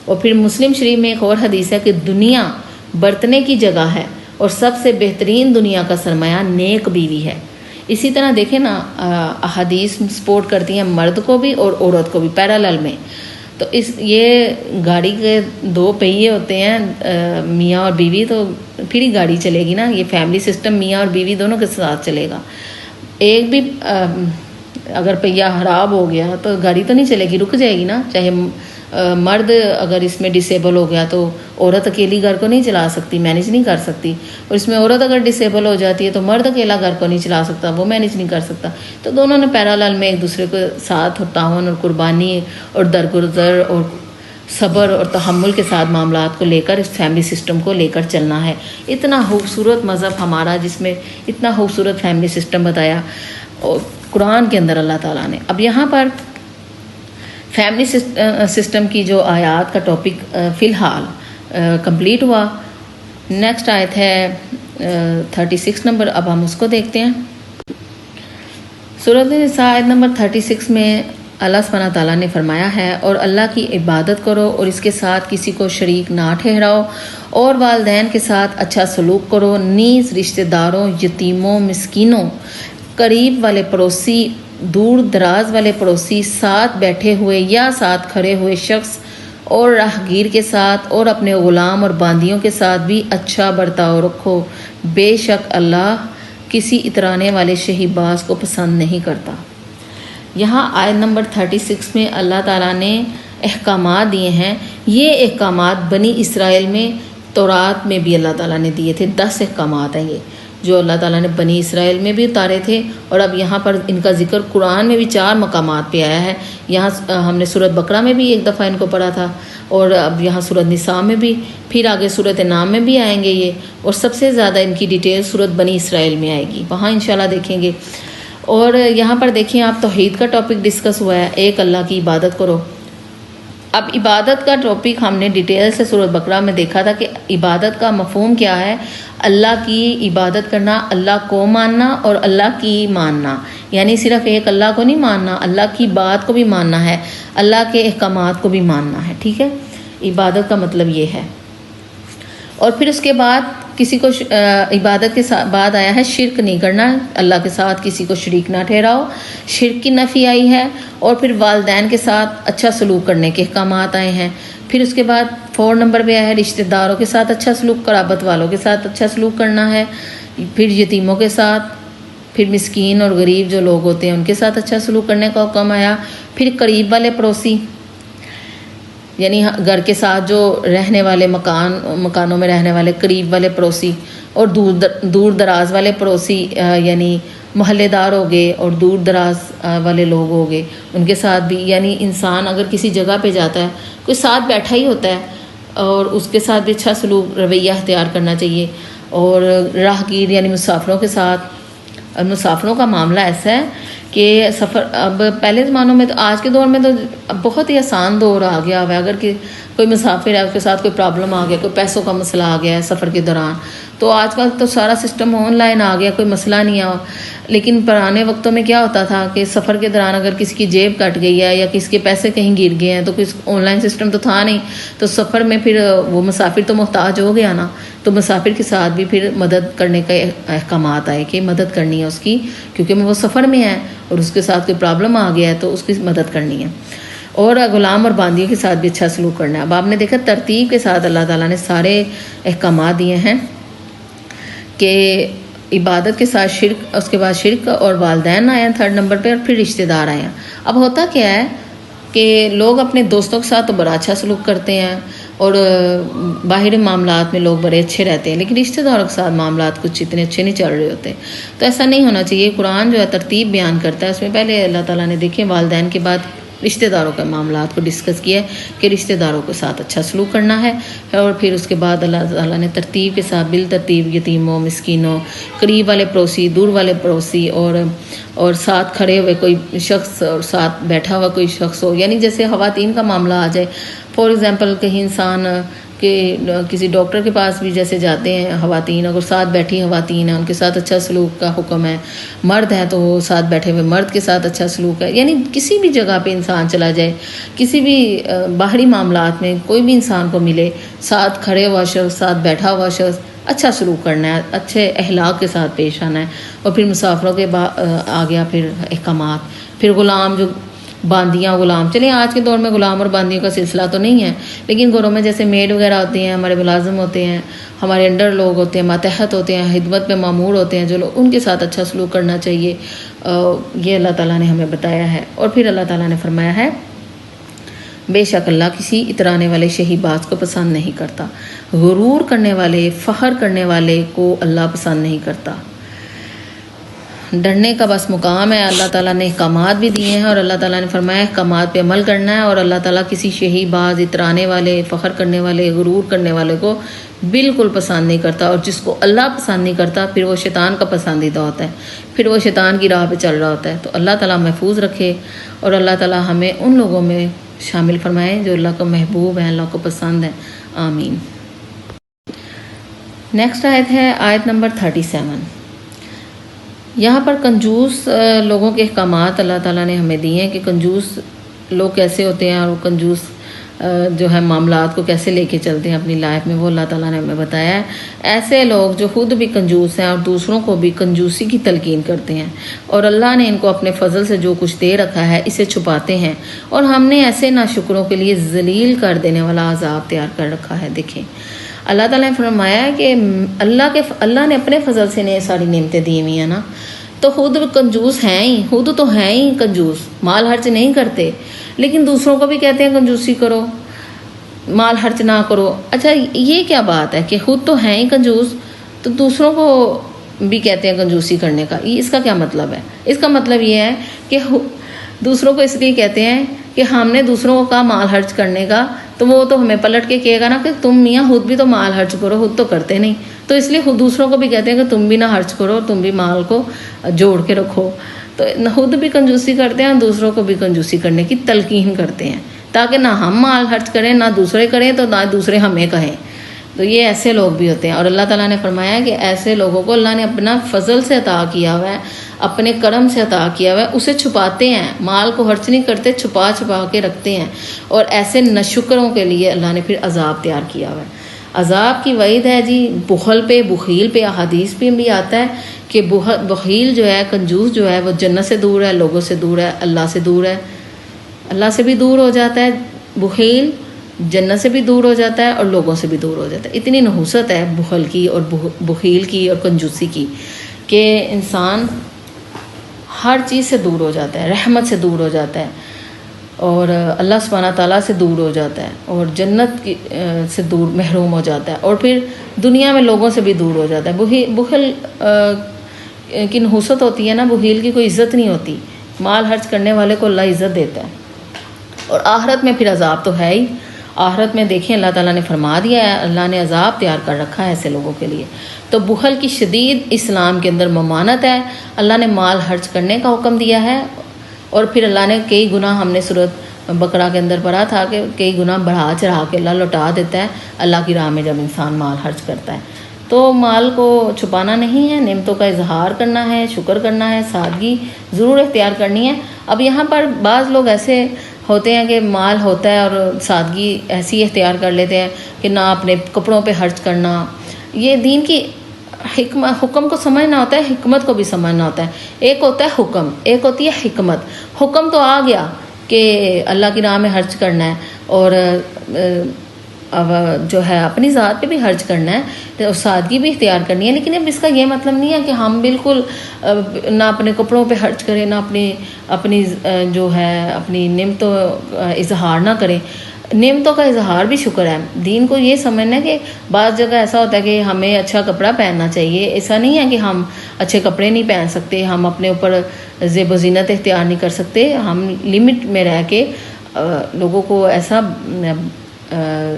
اور پھر مسلم شریف میں ایک اور حدیث ہے کہ دنیا برتنے کی جگہ ہے اور سب سے بہترین دنیا کا سرمایہ نیک بیوی ہے۔ اسی طرح دیکھیں نا، احادیث سپورٹ کرتی ہیں مرد کو بھی اور عورت کو بھی پیرالل میں۔ تو یہ گاڑی کے 2 پہیے ہوتے ہیں، میاں اور بیوی، تو پھر ہی گاڑی چلے گی نا، یہ فیملی سسٹم میاں اور بیوی دونوں کے ساتھ چلے گا۔ ایک بھی اگر پہیہ خراب ہو گیا تو گاڑی تو نہیں چلے گی، رک جائے گی نا، چاہے مرد اگر اس میں ڈسیبل ہو گیا تو عورت اکیلی گھر کو نہیں چلا سکتی، مینیج نہیں کر سکتی، اور اس میں عورت اگر ڈسیبل ہو جاتی ہے تو مرد اکیلا گھر کو نہیں چلا سکتا، وہ مینیج نہیں کر سکتا۔ تو دونوں نے پیرالل میں ایک دوسرے کے ساتھ اور تعاون اور قربانی اور درگزر اور صبر اور تحمل کے ساتھ معاملات کو لے کر اس فیملی سسٹم کو لے کر چلنا ہے۔ اتنا خوبصورت مذہب ہمارا جس میں اتنا خوبصورت فیملی سسٹم بتایا قرآن کے اندر اللہ تعالیٰ نے۔ اب یہاں پر فیملی سسٹم کی جو آیات کا ٹاپک فی الحال کمپلیٹ ہوا۔ نیکسٹ آیت ہے 36 نمبر، اب ہم اس کو دیکھتے ہیں۔ سورۃ النساء آیت نمبر 36 میں اللہ سبحانہ تعالیٰ نے فرمایا ہے، اور اللہ کی عبادت کرو اور اس کے ساتھ کسی کو شریک نہ ٹھہراؤ، اور والدین کے ساتھ اچھا سلوک کرو، نیز رشتہ داروں، یتیموں، مسکینوں، قریب والے پڑوسی، دور دراز والے پڑوسی، ساتھ بیٹھے ہوئے یا ساتھ کھڑے ہوئے شخص اور راہگیر کے ساتھ، اور اپنے غلام اور باندیوں کے ساتھ بھی اچھا برتاؤ رکھو، بے شک اللہ کسی اترانے والے شہیباز کو پسند نہیں کرتا۔ یہاں آیت نمبر 36 میں اللہ تعالیٰ نے احکامات دیے ہیں۔ یہ احکامات بنی اسرائیل میں تورات میں بھی اللہ تعالیٰ نے دیے تھے، 10 احکامات ہیں یہ جو اللہ تعالیٰ نے بنی اسرائیل میں بھی اتارے تھے، اور اب یہاں پر ان کا ذکر قرآن میں بھی 4 مقامات پہ آیا ہے۔ یہاں ہم نے سورۃ بقرہ میں بھی ایک دفعہ ان کو پڑھا تھا، اور اب یہاں سورۃ نساء میں بھی، پھر آگے سورۃ انعام میں بھی آئیں گے یہ، اور سب سے زیادہ ان کی ڈیٹیل سورۃ بنی اسرائیل میں آئے گی، وہاں انشاءاللہ دیکھیں گے۔ اور یہاں پر دیکھیں آپ، توحید کا ٹاپک ڈسکس ہوا ہے، ایک اللہ کی عبادت کرو۔ اب عبادت کا ٹاپک ہم نے ڈیٹیل سے سورۃ بقرہ میں دیکھا تھا کہ عبادت کا مفہوم کیا ہے، اللہ کی عبادت کرنا، اللہ کو ماننا اور اللہ کی ماننا، یعنی صرف ایک اللہ کو نہیں ماننا، اللہ کی بات کو بھی ماننا ہے، اللہ کے احکامات کو بھی ماننا ہے، ٹھیک ہے، عبادت کا مطلب یہ ہے۔ اور پھر اس کے بعد کسی کو عبادت کے بعد آیا ہے شرک نہیں کرنا، اللہ کے ساتھ کسی کو شریک نہ ٹھہراؤ، شرک کی نفی آئی ہے، اور پھر والدین کے ساتھ اچھا سلوک کرنے کے احکامات آئے ہیں۔ پھر اس کے بعد 4 نمبر پہ آیا ہے رشتہ داروں کے ساتھ اچھا سلوک، قرابت والوں کے ساتھ اچھا سلوک کرنا ہے، پھر یتیموں کے ساتھ، پھر مسکین اور غریب جو لوگ ہوتے ہیں ان کے ساتھ اچھا سلوک کرنے کا حکم آیا، پھر قریب والے پڑوسی یعنی گھر کے ساتھ جو رہنے والے مکانوں میں رہنے والے قریب والے پڑوسی، اور دور دراز والے پڑوسی یعنی محلے دار ہو گئے، اور دور دراز والے لوگ ہو گئے ان کے ساتھ بھی، یعنی انسان اگر کسی جگہ پہ جاتا ہے کوئی ساتھ بیٹھا ہی ہوتا ہے اور اس کے ساتھ بھی اچھا سلوک رویہ اختیار کرنا چاہیے۔ اور راہگیر یعنی مسافروں کے ساتھ، مسافروں کا معاملہ ایسا ہے کہ سفر اب پہلے زمانوں میں تو، آج کے دور میں تو بہت ہی آسان دور آ گیا ہوا ہے۔ اگر کوئی مسافر ہے اس کے ساتھ کوئی پرابلم آ گیا، کوئی پیسوں کا مسئلہ آ گیا ہے سفر کے دوران، تو آج کل تو سارا سسٹم آن لائن آ گیا، کوئی مسئلہ نہیں آ۔ لیکن پرانے وقتوں میں کیا ہوتا تھا کہ سفر کے دوران اگر کسی کی جیب کٹ گئی ہے یا کسی کے پیسے کہیں گر گئے ہیں تو کوئی آن لائن سسٹم تو تھا نہیں، تو سفر میں پھر وہ مسافر تو محتاج ہو گیا نا، تو مسافر کے ساتھ بھی پھر مدد کرنے کے احکامات آئے کہ مدد کرنی ہے اس کی، کیونکہ وہ سفر میں ہے اور اس کے ساتھ کوئی پرابلم آ گیا ہے تو اس کی مدد کرنی ہے۔ اور غلام اور باندیوں کے ساتھ بھی اچھا سلوک کرنا ہے۔ اب آپ نے دیکھا ترتیب کے ساتھ اللہ تعالیٰ نے سارے احکامات دیے ہیں کہ عبادت کے ساتھ شرک، اس کے بعد شرک اور والدین آئے ہیں 3rd نمبر پہ، اور پھر رشتہ دار آئے ہیں۔ اب ہوتا کیا ہے کہ لوگ اپنے دوستوں کے ساتھ تو بڑا اچھا سلوک کرتے ہیں اور باہری معاملات میں لوگ بڑے اچھے رہتے ہیں، لیکن رشتہ داروں کے ساتھ معاملات کچھ اتنے اچھے نہیں چل رہے ہوتے، تو ایسا نہیں ہونا چاہیے۔ قرآن جو ہے ترتیب بیان کرتا ہے، اس میں پہلے اللہ تعالیٰ نے دیکھیں والدین کے بعد رشتہ داروں کے معاملات کو ڈسکس کیا ہے کہ رشتہ داروں کے ساتھ اچھا سلوک کرنا ہے، اور پھر اس کے بعد اللہ تعالیٰ نے ترتیب کے ساتھ بالترتیب یتیموں، مسکینوں، قریب والے پڑوسی، دور والے پڑوسی، اور ساتھ کھڑے ہوئے کوئی شخص اور ساتھ بیٹھا ہوا کوئی شخص ہو، یعنی جیسے خواتین کا معاملہ آ جائے، فار ایگزامپل کہیں انسان کہ کسی ڈاکٹر کے پاس بھی جیسے جاتے ہیں خواتین، اگر ساتھ بیٹھی خواتین ہیں ان کے ساتھ اچھا سلوک کا حکم ہے، مرد ہیں تو وہ ساتھ بیٹھے ہوئے مرد کے ساتھ اچھا سلوک ہے، یعنی کسی بھی جگہ پہ انسان چلا جائے، کسی بھی باہری معاملات میں کوئی بھی انسان کو ملے، ساتھ کھڑے ہوا شخص، ساتھ بیٹھا ہوا شخص، اچھا سلوک کرنا ہے، اچھے اخلاق کے ساتھ پیش آنا ہے۔ اور پھر مسافروں کے آ گیا پھر احکامات، پھر غلام جو باندیاں، غلام، چلیں آج کے دور میں غلام اور باندیوں کا سلسلہ تو نہیں ہے، لیکن گھروں میں جیسے میڈ وغیرہ ہوتے ہیں، ہمارے ملازم ہوتے ہیں، ہمارے انڈر لوگ ہوتے ہیں، ماتحت ہوتے ہیں، خدمت میں مامور ہوتے ہیں جو لوگ، ان کے ساتھ اچھا سلوک کرنا چاہیے، یہ اللہ تعالیٰ نے ہمیں بتایا ہے۔ اور پھر اللہ تعالیٰ نے فرمایا ہے بے شک اللہ کسی اترانے والے شہی باز کو پسند نہیں کرتا، غرور کرنے والے، فخر کرنے والے کو اللہ پسند نہیں کرتا۔ ڈرنے کا بس مقام ہے، اللہ تعالیٰ نے احکامات بھی دیے ہیں اور اللہ تعالیٰ نے فرمایا احکامات پہ عمل کرنا ہے، اور اللہ تعالیٰ کسی شہی باز، اترانے والے، فخر کرنے والے، غرور کرنے والے کو بالکل پسند نہیں کرتا، اور جس کو اللہ پسند نہیں کرتا پھر وہ شیطان کا پسندیدہ ہوتا ہے، پھر وہ شیطان کی راہ پہ چل رہا ہوتا ہے۔ تو اللہ تعالیٰ محفوظ رکھے اور اللہ تعالیٰ ہمیں ان لوگوں میں شامل فرمائے جو اللہ کو محبوب ہیں، اللہ کو پسند ہیں، آمین۔ نیکسٹ آیت ہے آیت نمبر 37۔ یہاں پر کنجوس لوگوں کے احکامات اللہ تعالیٰ نے ہمیں دیے ہیں کہ کنجوس لوگ کیسے ہوتے ہیں اور کنجوس جو ہے معاملات کو کیسے لے کے چلتے ہیں اپنی لائف میں، وہ اللہ تعالیٰ نے ہمیں بتایا ہے۔ ایسے لوگ جو خود بھی کنجوس ہیں اور دوسروں کو بھی کنجوسی کی تلقین کرتے ہیں، اور اللہ نے ان کو اپنے فضل سے جو کچھ دے رکھا ہے اسے چھپاتے ہیں، اور ہم نے ایسے ناشکروں کے لیے ذلیل کر دینے والا عذاب تیار کر رکھا ہے۔ دیکھیں اللہ تعالیٰ نے فرمایا ہے کہ اللہ نے اپنے فضل سے انہیں ساری نعمتیں دی ہوئی ہیں نا، تو خود کنجوس ہیں ہی، خود تو ہیں ہی کنجوس، مال خرچ نہیں کرتے، لیکن دوسروں کو بھی کہتے ہیں کنجوسی کرو، مال خرچ نہ کرو۔ اچھا یہ کیا بات ہے کہ خود تو ہیں ہی کنجوس تو دوسروں کو بھی کہتے ہیں کنجوسی کرنے کا، اس کا کیا مطلب ہے؟ اس کا مطلب یہ ہے کہ دوسروں کو اس لیے کہتے ہیں کہ ہم نے دوسروں کو کہا مال خرچ کرنے کا، تو وہ تو ہمیں پلٹ کے کہے گا نا کہ تم میاں خود بھی تو مال خرچ کرو، خود تو کرتے نہیں، تو اس لیے خود دوسروں کو بھی کہتے ہیں کہ تم بھی نہ خرچ کرو، تم بھی مال کو جوڑ کے رکھو۔ تو خود بھی کنجوسی کرتے ہیں اور دوسروں کو بھی کنجوسی کرنے کی تلقین کرتے ہیں، تاکہ نہ ہم مال خرچ کریں نہ دوسرے کریں تو نہ دوسرے ہمیں کہیں۔ تو یہ ایسے لوگ بھی ہوتے ہیں، اور اللہ تعالیٰ نے فرمایا کہ ایسے لوگوں کو اللہ نے اپنا فضل سے عطا کیا ہوا ہے، اپنے کرم سے عطا کیا ہوا ہے، اسے چھپاتے ہیں، مال کو خرچ نہیں کرتے، چھپا کے رکھتے ہیں، اور ایسے ناشکروں کے لیے اللہ نے پھر عذاب تیار کیا ہوا ہے۔ عذاب کی وعید ہے جی بخل پہ، بخیل پہ. احادیث پہ بھی آتا ہے کہ بخیل جو ہے، کنجوس جو ہے، وہ جنت سے دور ہے، لوگوں سے دور ہے، اللہ سے دور ہے، اللہ سے بھی دور ہو جاتا ہے. بخیل جنت سے بھی دور ہو جاتا ہے اور لوگوں سے بھی دور ہو جاتا ہے. اتنی نحوست ہے بخل کی اور بخیل کی اور کنجوسی کی کہ انسان ہر چیز سے دور ہو جاتا ہے، رحمت سے دور ہو جاتا ہے اور اللہ سبحانہ تعالیٰ سے دور ہو جاتا ہے اور جنت سے دور محروم ہو جاتا ہے اور پھر دنیا میں لوگوں سے بھی دور ہو جاتا ہے. بخل کی نحوست ہوتی ہے نا، بخیل کی کوئی عزت نہیں ہوتی. مال خرچ کرنے والے کو اللہ عزت دیتا ہے. اور آخرت میں پھر عذاب تو ہے ہی. آخرت میں دیکھیں اللہ تعالیٰ نے فرما دیا ہے، اللہ نے عذاب تیار کر رکھا ہے ایسے لوگوں کے لیے. تو بخل کی شدید اسلام کے اندر ممانعت ہے. اللہ نے مال خرچ کرنے کا حکم دیا ہے اور پھر اللہ نے کئی گناہ، ہم نے سورۃ بقرہ کے اندر پڑھا تھا کہ کئی گناہ بڑھا چڑھا کے اللہ لوٹا دیتا ہے اللہ کی راہ میں جب انسان مال خرچ کرتا ہے. تو مال کو چھپانا نہیں ہے، نعمتوں کا اظہار کرنا ہے، شکر کرنا ہے، سادگی ضرور اختیار کرنی ہے. اب یہاں پر بعض لوگ ایسے ہوتے ہیں کہ مال ہوتا ہے اور سادگی ایسی اختیار کر لیتے ہیں کہ نہ اپنے کپڑوں پہ خرچ کرنا. یہ دین کی حکم کو سمجھنا ہوتا ہے، حکمت کو بھی سمجھنا ہوتا ہے. ایک ہوتا ہے حکم، ایک ہوتی ہے حکمت. حکم تو آ گیا کہ اللہ کی راہ میں خرچ کرنا ہے اور اب جو ہے اپنی ذات پہ بھی خرچ کرنا ہے اور سادگی بھی اختیار کرنی ہے. لیکن اب اس کا یہ مطلب نہیں ہے کہ ہم بالکل نہ اپنے کپڑوں پہ خرچ کریں، نہ اپنی جو ہے اپنی نعمتوں اظہار نہ کریں. نعمتوں کا اظہار بھی شکر ہے. دین کو یہ سمجھنا ہے کہ بعض جگہ ایسا ہوتا ہے کہ ہمیں اچھا کپڑا پہننا چاہیے. ایسا نہیں ہے کہ ہم اچھے کپڑے نہیں پہن سکتے، ہم اپنے اوپر زیب و زینت اختیار نہیں کر سکتے. ہم لمٹ میں رہ کے لوگوں کو ایسا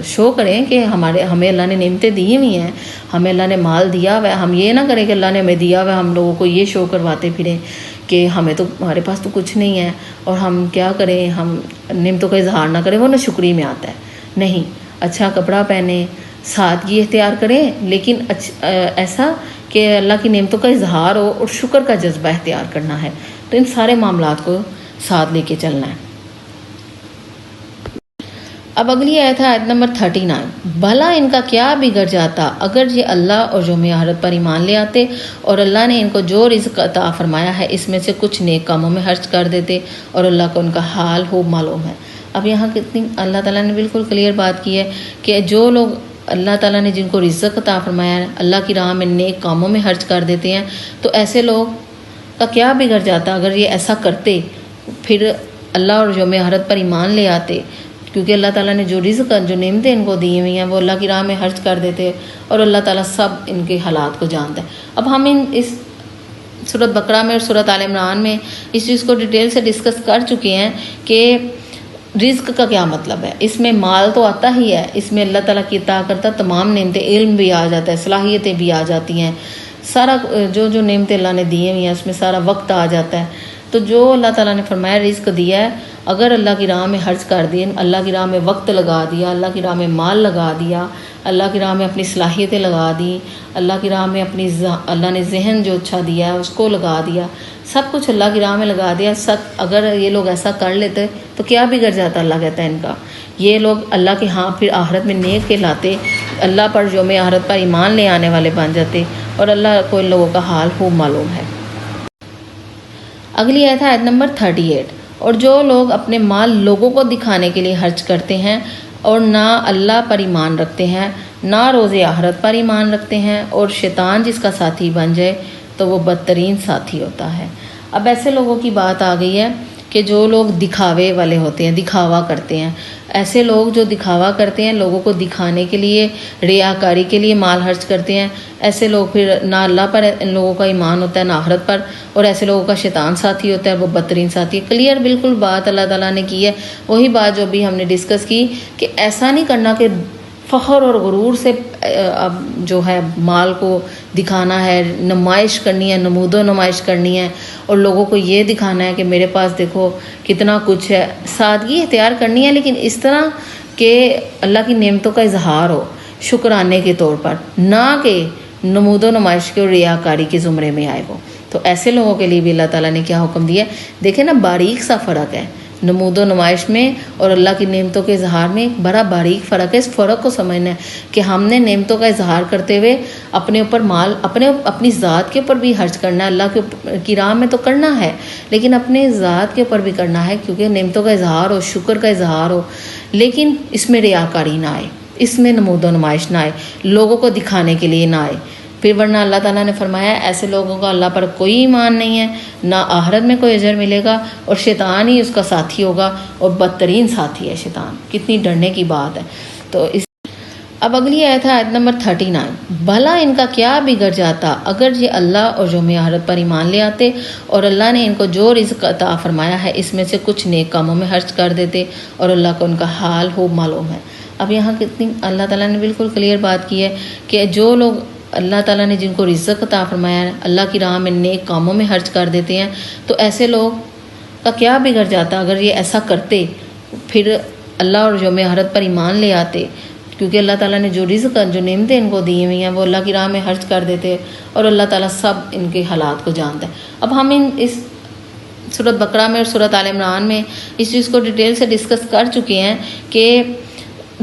شو کریں کہ ہمیں اللہ نے نعمتیں دی ہوئی ہیں، ہمیں اللہ نے مال دیا ہوا ہے. ہم یہ نہ کریں کہ اللہ نے ہمیں دیا ہوا ہے، ہم لوگوں کو یہ شو کرواتے پھریں کہ ہمارے پاس تو کچھ نہیں ہے اور ہم کیا کریں، ہم نعمتوں کا اظہار نہ کریں. وہ نہ شکری میں آتا ہے. نہیں، اچھا کپڑا پہنیں، سادگی اختیار کریں، لیکن ایسا کہ اللہ کی نعمتوں کا اظہار ہو اور شکر کا جذبہ اختیار کرنا ہے. تو ان سارے معاملات کو ساتھ لے کے چلنا ہے. اب اگلی آیت ہے آیت نمبر 39. بھلا ان کا کیا بگڑ جاتا اگر یہ اللہ اور یوم آخرت پر ایمان لے آتے اور اللہ نے ان کو جو رزق عطا فرمایا ہے اس میں سے کچھ نیک کاموں میں خرچ کر دیتے اور اللہ کو ان کا حال خوب معلوم ہے. اب یہاں کتنی اللہ تعالیٰ نے بالکل کلیئر بات کی ہے کہ جو لوگ اللہ تعالیٰ نے جن کو رزق عطا فرمایا ہے اللہ کی راہ میں نیک کاموں میں خرچ کر دیتے ہیں، تو ایسے لوگ کا کیا بگڑ جاتا اگر یہ ایسا کرتے، پھر اللہ اور یوم آخرت پر ایمان لے آتے، کیونکہ اللہ تعالیٰ نے جو رزق، جو نعمتیں ان کو دی ہوئی ہیں وہ اللہ کی راہ میں خرچ کر دیتے اور اللہ تعالیٰ سب ان کے حالات کو جانتا ہے. اب ہم اس سورۃ بقرہ میں اور سورۃ آل عمران میں اس چیز کو ڈیٹیل سے ڈسکس کر چکے ہیں کہ رزق کا کیا مطلب ہے. اس میں مال تو آتا ہی ہے، اس میں اللہ تعالیٰ کی عطا کرتا تمام نعمتیں، علم بھی آ جاتا ہے، صلاحیتیں بھی آ جاتی ہیں، سارا جو نعمتیں اللہ نے دی ہوئی ہیں اس میں سارا وقت آ جاتا ہے. تو جو اللہ تعالیٰ نے فرمایا رزق دیا ہے، اگر اللہ کی راہ میں خرچ کر دیں، اللہ کی راہ میں وقت لگا دیا، اللہ کی راہ میں مال لگا دیا، اللہ کی راہ میں اپنی صلاحیتیں لگا دیں، اللہ کی راہ میں اللہ نے ذہن جو اچھا دیا ہے اس کو لگا دیا، سب کچھ اللہ کی راہ میں لگا دیا. اگر یہ لوگ ایسا کر لیتے تو کیا بگڑ جاتا. اللہ کہتا ہے ان کا یہ لوگ اللہ کے ہاں پھر آخرت میں نیک کہلاتے، اللہ پر یوم آخرت پر ایمان لے آنے والے بن جاتے اور اللہ کو ان لوگوں کا حال خوب معلوم ہے. اگلی آیت ہے آیت نمبر 38. اور جو لوگ اپنے مال لوگوں کو دکھانے کے لیے خرچ کرتے ہیں اور نہ اللہ پر ایمان رکھتے ہیں، نہ روز آخرت پر ایمان رکھتے ہیں، اور شیطان جس کا ساتھی بن جائے تو وہ بدترین ساتھی ہوتا ہے. اب ایسے لوگوں کی بات آ گئی ہے کہ جو لوگ دکھاوے والے ہوتے ہیں، دکھاوا کرتے ہیں. ایسے لوگ جو دکھاوا کرتے ہیں، لوگوں کو دکھانے کے لیے، ریاکاری کے لیے مال خرچ کرتے ہیں، ایسے لوگ پھر نہ اللہ پر ان لوگوں کا ایمان ہوتا ہے نہ آخرت پر، اور ایسے لوگوں کا شیطان ساتھی ہوتا ہے، وہ بدترین ساتھی ہے. کلیئر بالکل بات اللہ تعالیٰ نے کی ہے، وہی بات جو بھی ہم نے ڈسکس کی کہ ایسا نہیں کرنا کہ فخر اور غرور سے اب جو ہے مال کو دکھانا ہے، نمائش کرنی ہے، نمود و نمائش کرنی ہے اور لوگوں کو یہ دکھانا ہے کہ میرے پاس دیکھو کتنا کچھ ہے. سادگی اختیار کرنی ہے لیکن اس طرح کہ اللہ کی نعمتوں کا اظہار ہو شکرانے کے طور پر، نہ کہ نمود و نمائش کے اور ریاکاری کے زمرے میں آئے وہ. تو ایسے لوگوں کے لیے بھی اللہ تعالیٰ نے کیا حکم دیا ہے. دیکھیں نا باریک سا فرق ہے نمود و نمائش میں اور اللہ کی نعمتوں کے اظہار میں ایک بڑا باریک فرق ہے. اس فرق کو سمجھنا ہے کہ ہم نے نعمتوں کا اظہار کرتے ہوئے اپنے اوپر مال اپنی ذات کے اوپر بھی خرچ کرنا ہے. اللہ کی راہ میں تو کرنا ہے لیکن اپنے ذات کے اوپر بھی کرنا ہے, کیونکہ نعمتوں کا اظہار ہو, شکر کا اظہار ہو, لیکن اس میں ریاکاری نہ آئے, اس میں نمود و نمائش نہ آئے, لوگوں کو دکھانے کے لیے نہ آئے. پھر ورنہ اللہ تعالیٰ نے فرمایا ایسے لوگوں کا اللہ پر کوئی ایمان نہیں ہے, نہ آخرت میں کوئی اجر ملے گا, اور شیطان ہی اس کا ساتھی ہوگا, اور بدترین ساتھی ہے شیطان. کتنی ڈرنے کی بات ہے. تو اب اگلی آیت ہے آیت نمبر 39. بھلا ان کا کیا بگڑ جاتا اگر یہ اللہ اور یوم آخرت پر ایمان لے آتے اور اللہ نے ان کو جو رزق عطا فرمایا ہے اس میں سے کچھ نیک کاموں میں خرچ کر دیتے اور اللہ کو ان کا حال خوب معلوم ہے. اب یہاں کتنی اللہ تعالیٰ نے بالکل کلیئر بات کی ہے کہ جو لوگ اللہ تعالیٰ نے جن کو رزق عطا فرمایا ہے اللہ کی راہ میں نیک کاموں میں خرچ کر دیتے ہیں, تو ایسے لوگ کا کیا بگڑ جاتا اگر یہ ایسا کرتے, پھر اللہ اور یوم آخرت پر ایمان لے آتے, کیونکہ اللہ تعالیٰ نے جو رزق جو نعمتیں ان کو دی ہوئی ہیں وہ اللہ کی راہ میں خرچ کر دیتے, اور اللہ تعالیٰ سب ان کے حالات کو جانتا ہے. اب ہم اس سورۃ بقرہ میں اور سورۃ آل عمران میں اس چیز کو ڈیٹیل سے ڈسکس کر چکے ہیں کہ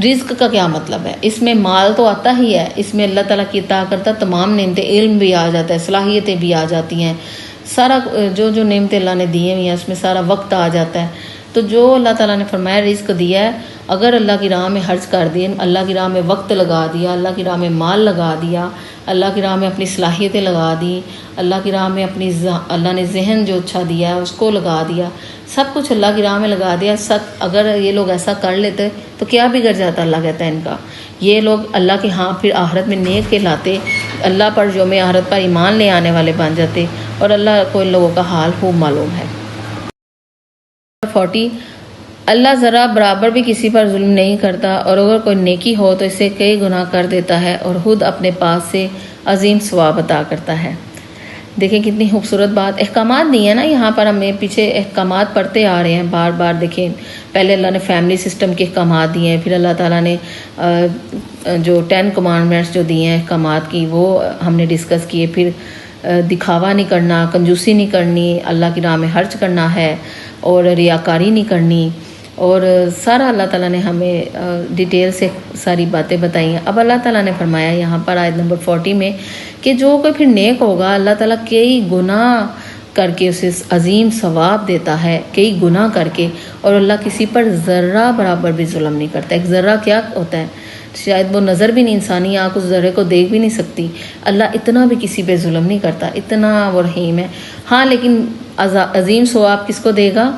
رزق کا کیا مطلب ہے. اس میں مال تو آتا ہی ہے, اس میں اللہ تعالیٰ کی عطا کرتا تمام نعمتیں, علم بھی آ جاتا ہے, صلاحیتیں بھی آ جاتی ہیں, سارا جو نعمتیں اللہ نے دی ہوئی ہیں اس میں سارا وقت آ جاتا ہے. تو جو اللہ تعالیٰ نے فرمایا رزق دیا ہے, اگر اللہ کی راہ میں خرچ کر دیں, اللہ کی راہ میں وقت لگا دیا, اللہ کی راہ میں مال لگا دیا, اللہ کی راہ میں اپنی صلاحیتیں لگا دی, اللہ کی راہ میں اللہ نے ذہن جو اچھا دیا ہے اس کو لگا دیا, سب کچھ اللہ کی راہ میں لگا دیا. اگر یہ لوگ ایسا کر لیتے تو کیا بگڑ جاتا, اللہ کہتا ہے ان کا. یہ لوگ اللہ کے ہاں پھر آخرت میں نیک کہلاتے, اللہ پر یوم آخرت پر ایمان لے آنے والے بن جاتے, اور اللہ کو ان لوگوں کا حال خوب معلوم ہے. 40. اللہ ذرا برابر بھی کسی پر ظلم نہیں کرتا, اور اگر کوئی نیکی ہو تو اسے کئی گناہ کر دیتا ہے, اور خود اپنے پاس سے عظیم ثواب عطا کرتا ہے. دیکھیں کتنی خوبصورت بات, احکامات دی ہیں نا یہاں پر. ہمیں پیچھے احکامات پڑھتے آ رہے ہیں بار بار. دیکھیں پہلے اللہ نے فیملی سسٹم کے احکامات دیے ہیں, پھر اللہ تعالیٰ نے جو 10 کمانڈمنٹس جو دیے ہیں احکامات کی وہ ہم نے ڈسکس کیے. پھر دکھاوا نہیں کرنا, کنجوسی نہیں کرنی, اللہ کی راہ میں خرچ کرنا ہے, اور ریاکاری نہیں کرنی, اور سارا اللہ تعالیٰ نے ہمیں ڈیٹیل سے ساری باتیں بتائی ہیں. اب اللہ تعالیٰ نے فرمایا یہاں پر آیت نمبر 40 میں کہ جو کوئی پھر نیک ہوگا اللہ تعالیٰ کئی گناہ کر کے اسے عظیم ثواب دیتا ہے, کئی گناہ کر کے, اور اللہ کسی پر ذرہ برابر بھی ظلم نہیں کرتا. ایک ذرہ کیا ہوتا ہے, شاید وہ نظر بھی نہیں, انسانی آنکھ اس ذرے کو دیکھ بھی نہیں سکتی. اللہ اتنا بھی کسی پہ ظلم نہیں کرتا, اتنا وہ رحیم ہے. ہاں لیکن عظیم ثواب کس کو دے گا,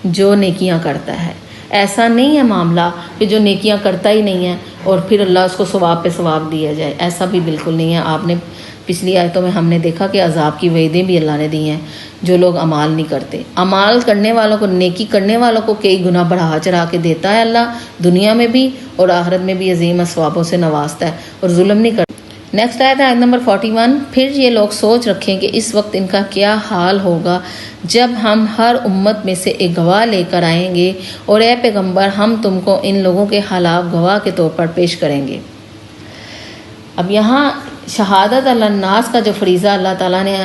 جو نیکیاں کرتا ہے. ایسا نہیں ہے معاملہ کہ جو نیکیاں کرتا ہی نہیں ہے اور پھر اللہ اس کو ثواب پہ ثواب دیا جائے, ایسا بھی بالکل نہیں ہے. آپ نے پچھلی آیتوں میں ہم نے دیکھا کہ عذاب کی وعدیں بھی اللہ نے دی ہیں جو لوگ اعمال نہیں کرتے. اعمال کرنے والوں کو, نیکی کرنے والوں کو کئی گنا بڑھا چڑھا کے دیتا ہے اللہ, دنیا میں بھی اور آخرت میں بھی عظیم ثوابوں سے نوازتا ہے, اور ظلم نہیں کرتا. نیکسٹ آیت ہے آیت نمبر 41. پھر یہ لوگ سوچ رکھیں کہ اس وقت ان کا کیا حال ہوگا جب ہم ہر امت میں سے ایک گواہ لے کر آئیں گے, اور اے پیغمبر ہم تم کو ان لوگوں کے حالات گواہ کے طور پر پیش کریں گے. اب یہاں شہادت علی الناس کا جو فریضہ اللہ تعالیٰ نے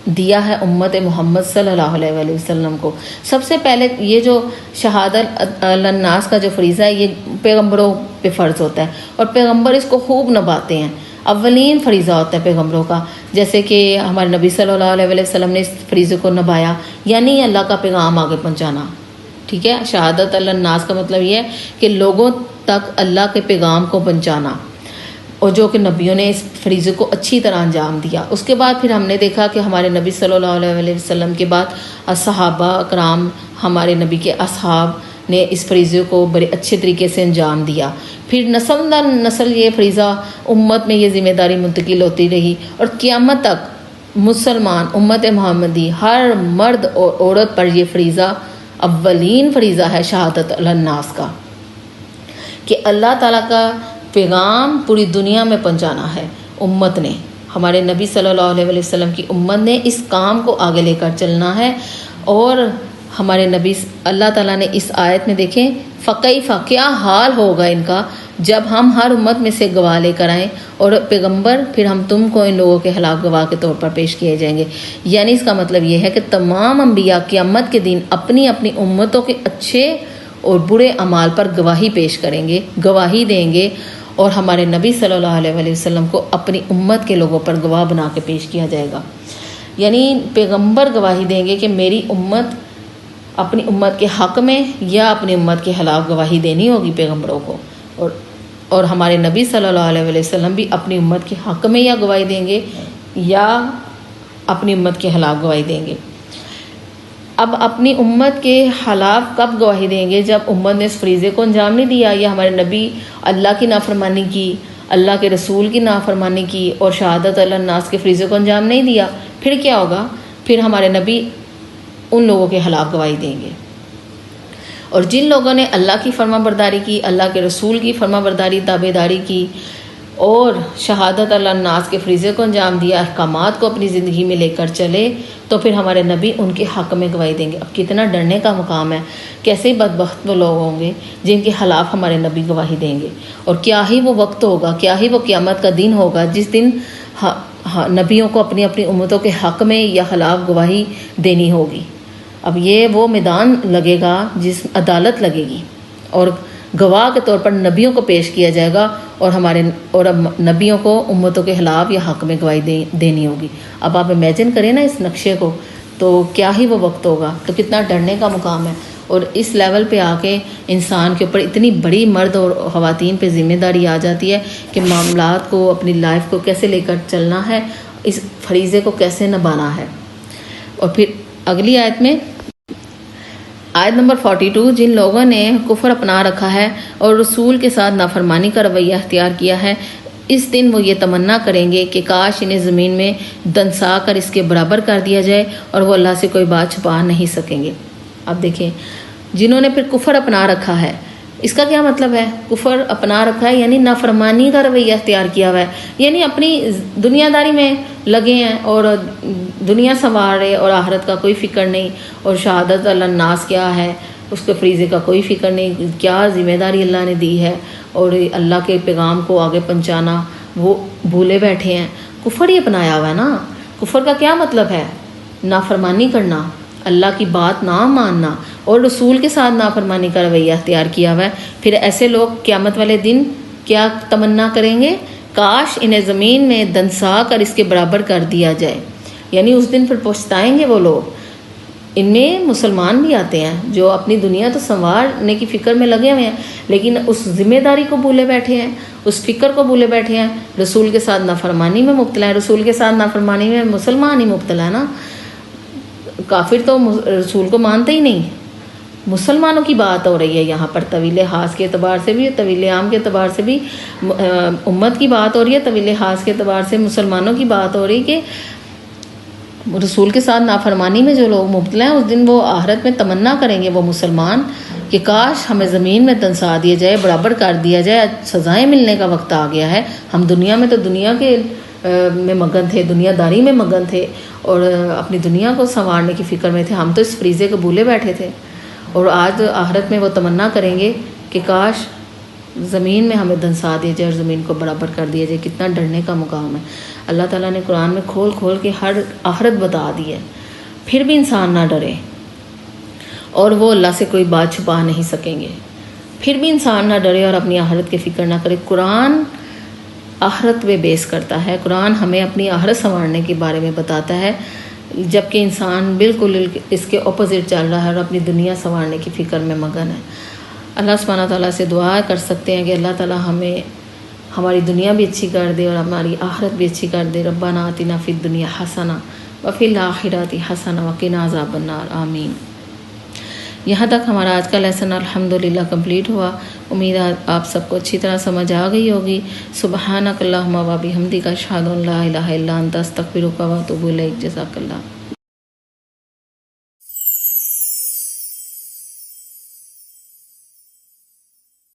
دیا ہے امت محمد صلی اللہ علیہ وآلہ وسلم کو, سب سے پہلے یہ جو شہادت علی الناس کا جو فریضہ ہے یہ پیغمبروں پہ فرض ہوتا ہے, اور پیغمبر اس کو خوب نبھاتے ہیں. اولین فریضہ ہوتا ہے پیغمبروں کا, جیسے کہ ہمارے نبی صلی اللہ علیہ وآلہ وسلم نے اس فریضے کو نبھایا, یعنی اللہ کا پیغام آگے پہنچانا. ٹھیک ہے, شہادت علی الناس کا مطلب یہ ہے کہ لوگوں تک اللہ کے پیغام کو پہنچانا, اور جو کہ نبیوں نے اس فریضے کو اچھی طرح انجام دیا. اس کے بعد پھر ہم نے دیکھا کہ ہمارے نبی صلی اللہ علیہ وآلہ وسلم کے بعد صحابہ کرام, ہمارے نبی کے اصحاب نے اس فریضے کو بڑے اچھے طریقے سے انجام دیا. پھر نسل در نسل یہ فریضہ امت میں یہ ذمہ داری منتقل ہوتی رہی, اور قیامت تک مسلمان امت محمدی ہر مرد اور عورت پر یہ فریضہ اولین فریضہ ہے شہادت علی الناس کا, کہ اللہ تعالیٰ کا پیغام پوری دنیا میں پہنچانا ہے. امت نے, ہمارے نبی صلی اللہ علیہ وسلم کی امت نے اس کام کو آگے لے کر چلنا ہے. اور ہمارے نبی اللہ تعالیٰ نے اس آیت میں دیکھیں فقیفہ کیا حال ہوگا ان کا جب ہم ہر امت میں سے گواہ لے کر آئیں اور پیغمبر، پھر ہم تم کو ان لوگوں کے خلاف گواہ کے طور پر پیش کیے جائیں گے۔ یعنی اس کا مطلب یہ ہے کہ تمام انبیاء قیامت کے دن اپنی اپنی امتوں کے اچھے اور برے اعمال پر گواہی پیش کریں گے، گواہی دیں گے، اور ہمارے نبی صلی اللہ علیہ وآلہ وسلم کو اپنی امت کے لوگوں پر گواہ بنا کے پیش کیا جائے گا۔ یعنی پیغمبر گواہی دیں گے کہ میری امت اپنی امت کے حق میں یا اپنی امت کے خلاف گواہی دینی ہوگی پیغمبروں کو، اور ہمارے نبی صلی اللہ علیہ وآلہ وسلم بھی اپنی امت کے حق میں یا گواہی دیں گے یا اپنی امت کے خلاف گواہی دیں گے۔ اب اپنی امت کے خلاف کب گواہی دیں گے؟ جب امت نے اس فریضے کو انجام نہیں دیا، یا ہمارے نبی اللہ کی نافرمانی کی، اللہ کے رسول کی نافرمانی کی اور شہادت علی الناس کے فریضے کو انجام نہیں دیا، پھر کیا ہوگا؟ پھر ہمارے نبی ان لوگوں کے خلاف گواہی دیں گے۔ اور جن لوگوں نے اللہ کی فرما برداری کی، اللہ کے رسول کی فرما برداری تابع داری کی اور شہادت علی الناس کے فریضے کو انجام دیا، احکامات کو اپنی زندگی میں لے کر چلے، تو پھر ہمارے نبی ان کے حق میں گواہی دیں گے۔ اب کتنا ڈرنے کا مقام ہے، کیسے بد وہ لوگ ہوں گے جن کے خلاف ہمارے نبی گواہی دیں گے، اور کیا ہی وہ وقت ہوگا، کیا ہی وہ قیامت کا دن ہوگا جس دن نبیوں کو اپنی اپنی امتوں کے حق میں یا خلاف گواہی دینی ہوگی۔ اب یہ وہ میدان لگے گا جس عدالت لگے گی، اور گواہ کے طور پر نبیوں کو پیش کیا جائے گا، اور اب نبیوں کو امتوں کے خلاف یا حق میں گواہی دینی ہوگی۔ اب آپ امیجن کریں نا اس نقشے کو، تو کیا ہی وہ وقت ہوگا، تو کتنا ڈرنے کا مقام ہے۔ اور اس لیول پہ آ کے انسان کے اوپر اتنی بڑی مرد اور خواتین پہ ذمہ داری آ جاتی ہے کہ معاملات کو، اپنی لائف کو کیسے لے کر چلنا ہے، اس فریضے کو کیسے نبھانا ہے۔ اور پھر اگلی آیت میں، آیت نمبر 42، جن لوگوں نے کفر اپنا رکھا ہے اور رسول کے ساتھ نافرمانی کا رویہ اختیار کیا ہے، اس دن وہ یہ تمنا کریں گے کہ کاش انہیں زمین میں دنسا کر اس کے برابر کر دیا جائے، اور وہ اللہ سے کوئی بات چھپا نہیں سکیں گے۔ اب دیکھیں، جنہوں نے پھر کفر اپنا رکھا ہے، اس کا کیا مطلب ہے؟ کفر اپنا رکھا ہے یعنی نافرمانی کا رویہ اختیار کیا ہوا ہے، یعنی اپنی دنیا داری میں لگے ہیں اور دنیا سنوار رہے، اور آخرت کا کوئی فکر نہیں، اور شہادت علی الناس کیا ہے اس کے فریضے کا کوئی فکر نہیں، کیا ذمہ داری اللہ نے دی ہے، اور اللہ کے پیغام کو آگے پہنچانا وہ بھولے بیٹھے ہیں۔ کفر ہی اپنایا ہوا ہے نا۔ کفر کا کیا مطلب ہے؟ نافرمانی کرنا، اللہ کی بات نہ ماننا، اور رسول کے ساتھ نافرمانی کا رویہ اختیار کیا ہوا ہے۔ پھر ایسے لوگ قیامت والے دن کیا تمنا کریں گے؟ کاش انہیں زمین میں دنسا کر اس کے برابر کر دیا جائے، یعنی اس دن پھر پچھتائیں گے وہ لوگ۔ ان میں مسلمان بھی آتے ہیں جو اپنی دنیا تو سنوارنے کی فکر میں لگے ہوئے ہیں، لیکن اس ذمہ داری کو بھولے بیٹھے ہیں، اس فکر کو بھولے بیٹھے ہیں، رسول کے ساتھ نافرمانی میں مبتلا ہے۔ رسول کے ساتھ نافرمانی میں مسلمان ہی مبتلا ہے نا، کافر تو رسول کو مانتے ہی نہیں۔ مسلمانوں کی بات ہو رہی ہے یہاں پر، طویل خاص کے اعتبار سے بھی، طویل عام کے اعتبار سے بھی امت کی بات ہو رہی ہے، طویل خاص کے اعتبار سے مسلمانوں کی بات ہو رہی کہ رسول کے ساتھ نافرمانی میں جو لوگ مبتلا ہیں، اس دن وہ آخرت میں تمنا کریں گے وہ مسلمان کہ کاش ہمیں زمین میں دنسا دیا جائے، برابر کر دیا جائے، سزائیں ملنے کا وقت آ گیا ہے۔ ہم دنیا میں تو دنیا کے میں مگن تھے، دنیا داری میں مگن تھے، اور اپنی دنیا کو سنوارنے کی فکر میں تھے، ہم تو اس فریضے کو بھولے بیٹھے تھے، اور آج آخرت میں وہ تمنا کریں گے کہ کاش زمین میں ہمیں دنسا دیا جائے اور زمین کو برابر کر دیا جائے۔ کتنا ڈرنے کا مقام ہے۔ اللہ تعالیٰ نے قرآن میں کھول کھول کے ہر آخرت بتا دی ہے، پھر بھی انسان نہ ڈرے، اور وہ اللہ سے کوئی بات چھپا نہیں سکیں گے۔ پھر بھی انسان نہ ڈرے اور اپنی آخرت کی فکر نہ کرے۔ قرآن آخرت پہ بیس کرتا ہے، قرآن ہمیں اپنی آخرت سنوارنے کے بارے میں بتاتا ہے، جبکہ انسان بالکل اس کے اپوزٹ چل رہا ہے اور اپنی دنیا سنوارنے کی فکر میں مگن ہے۔ اللہ سبحانہ تعالیٰ سے دعا کر سکتے ہیں کہ اللہ تعالیٰ ہمیں ہماری دنیا بھی اچھی کر دے اور ہماری آخرت بھی اچھی کر دے۔ ربنا آتنا فی الدنیا حسنہ وفی الآخرۃ حسنہ وقنا عذاب النار، آمین۔ یہاں تک ہمارا آج کا لیسن الحمدللہ کمپلیٹ ہوا۔ امید ہے آپ سب کو اچھی طرح سمجھ آ گئی ہوگی۔ سبحانک اللہم و بحمدک اشہد ان لا الہ الا انت استغفرک و اتوب الیک۔ جزاک اللہ۔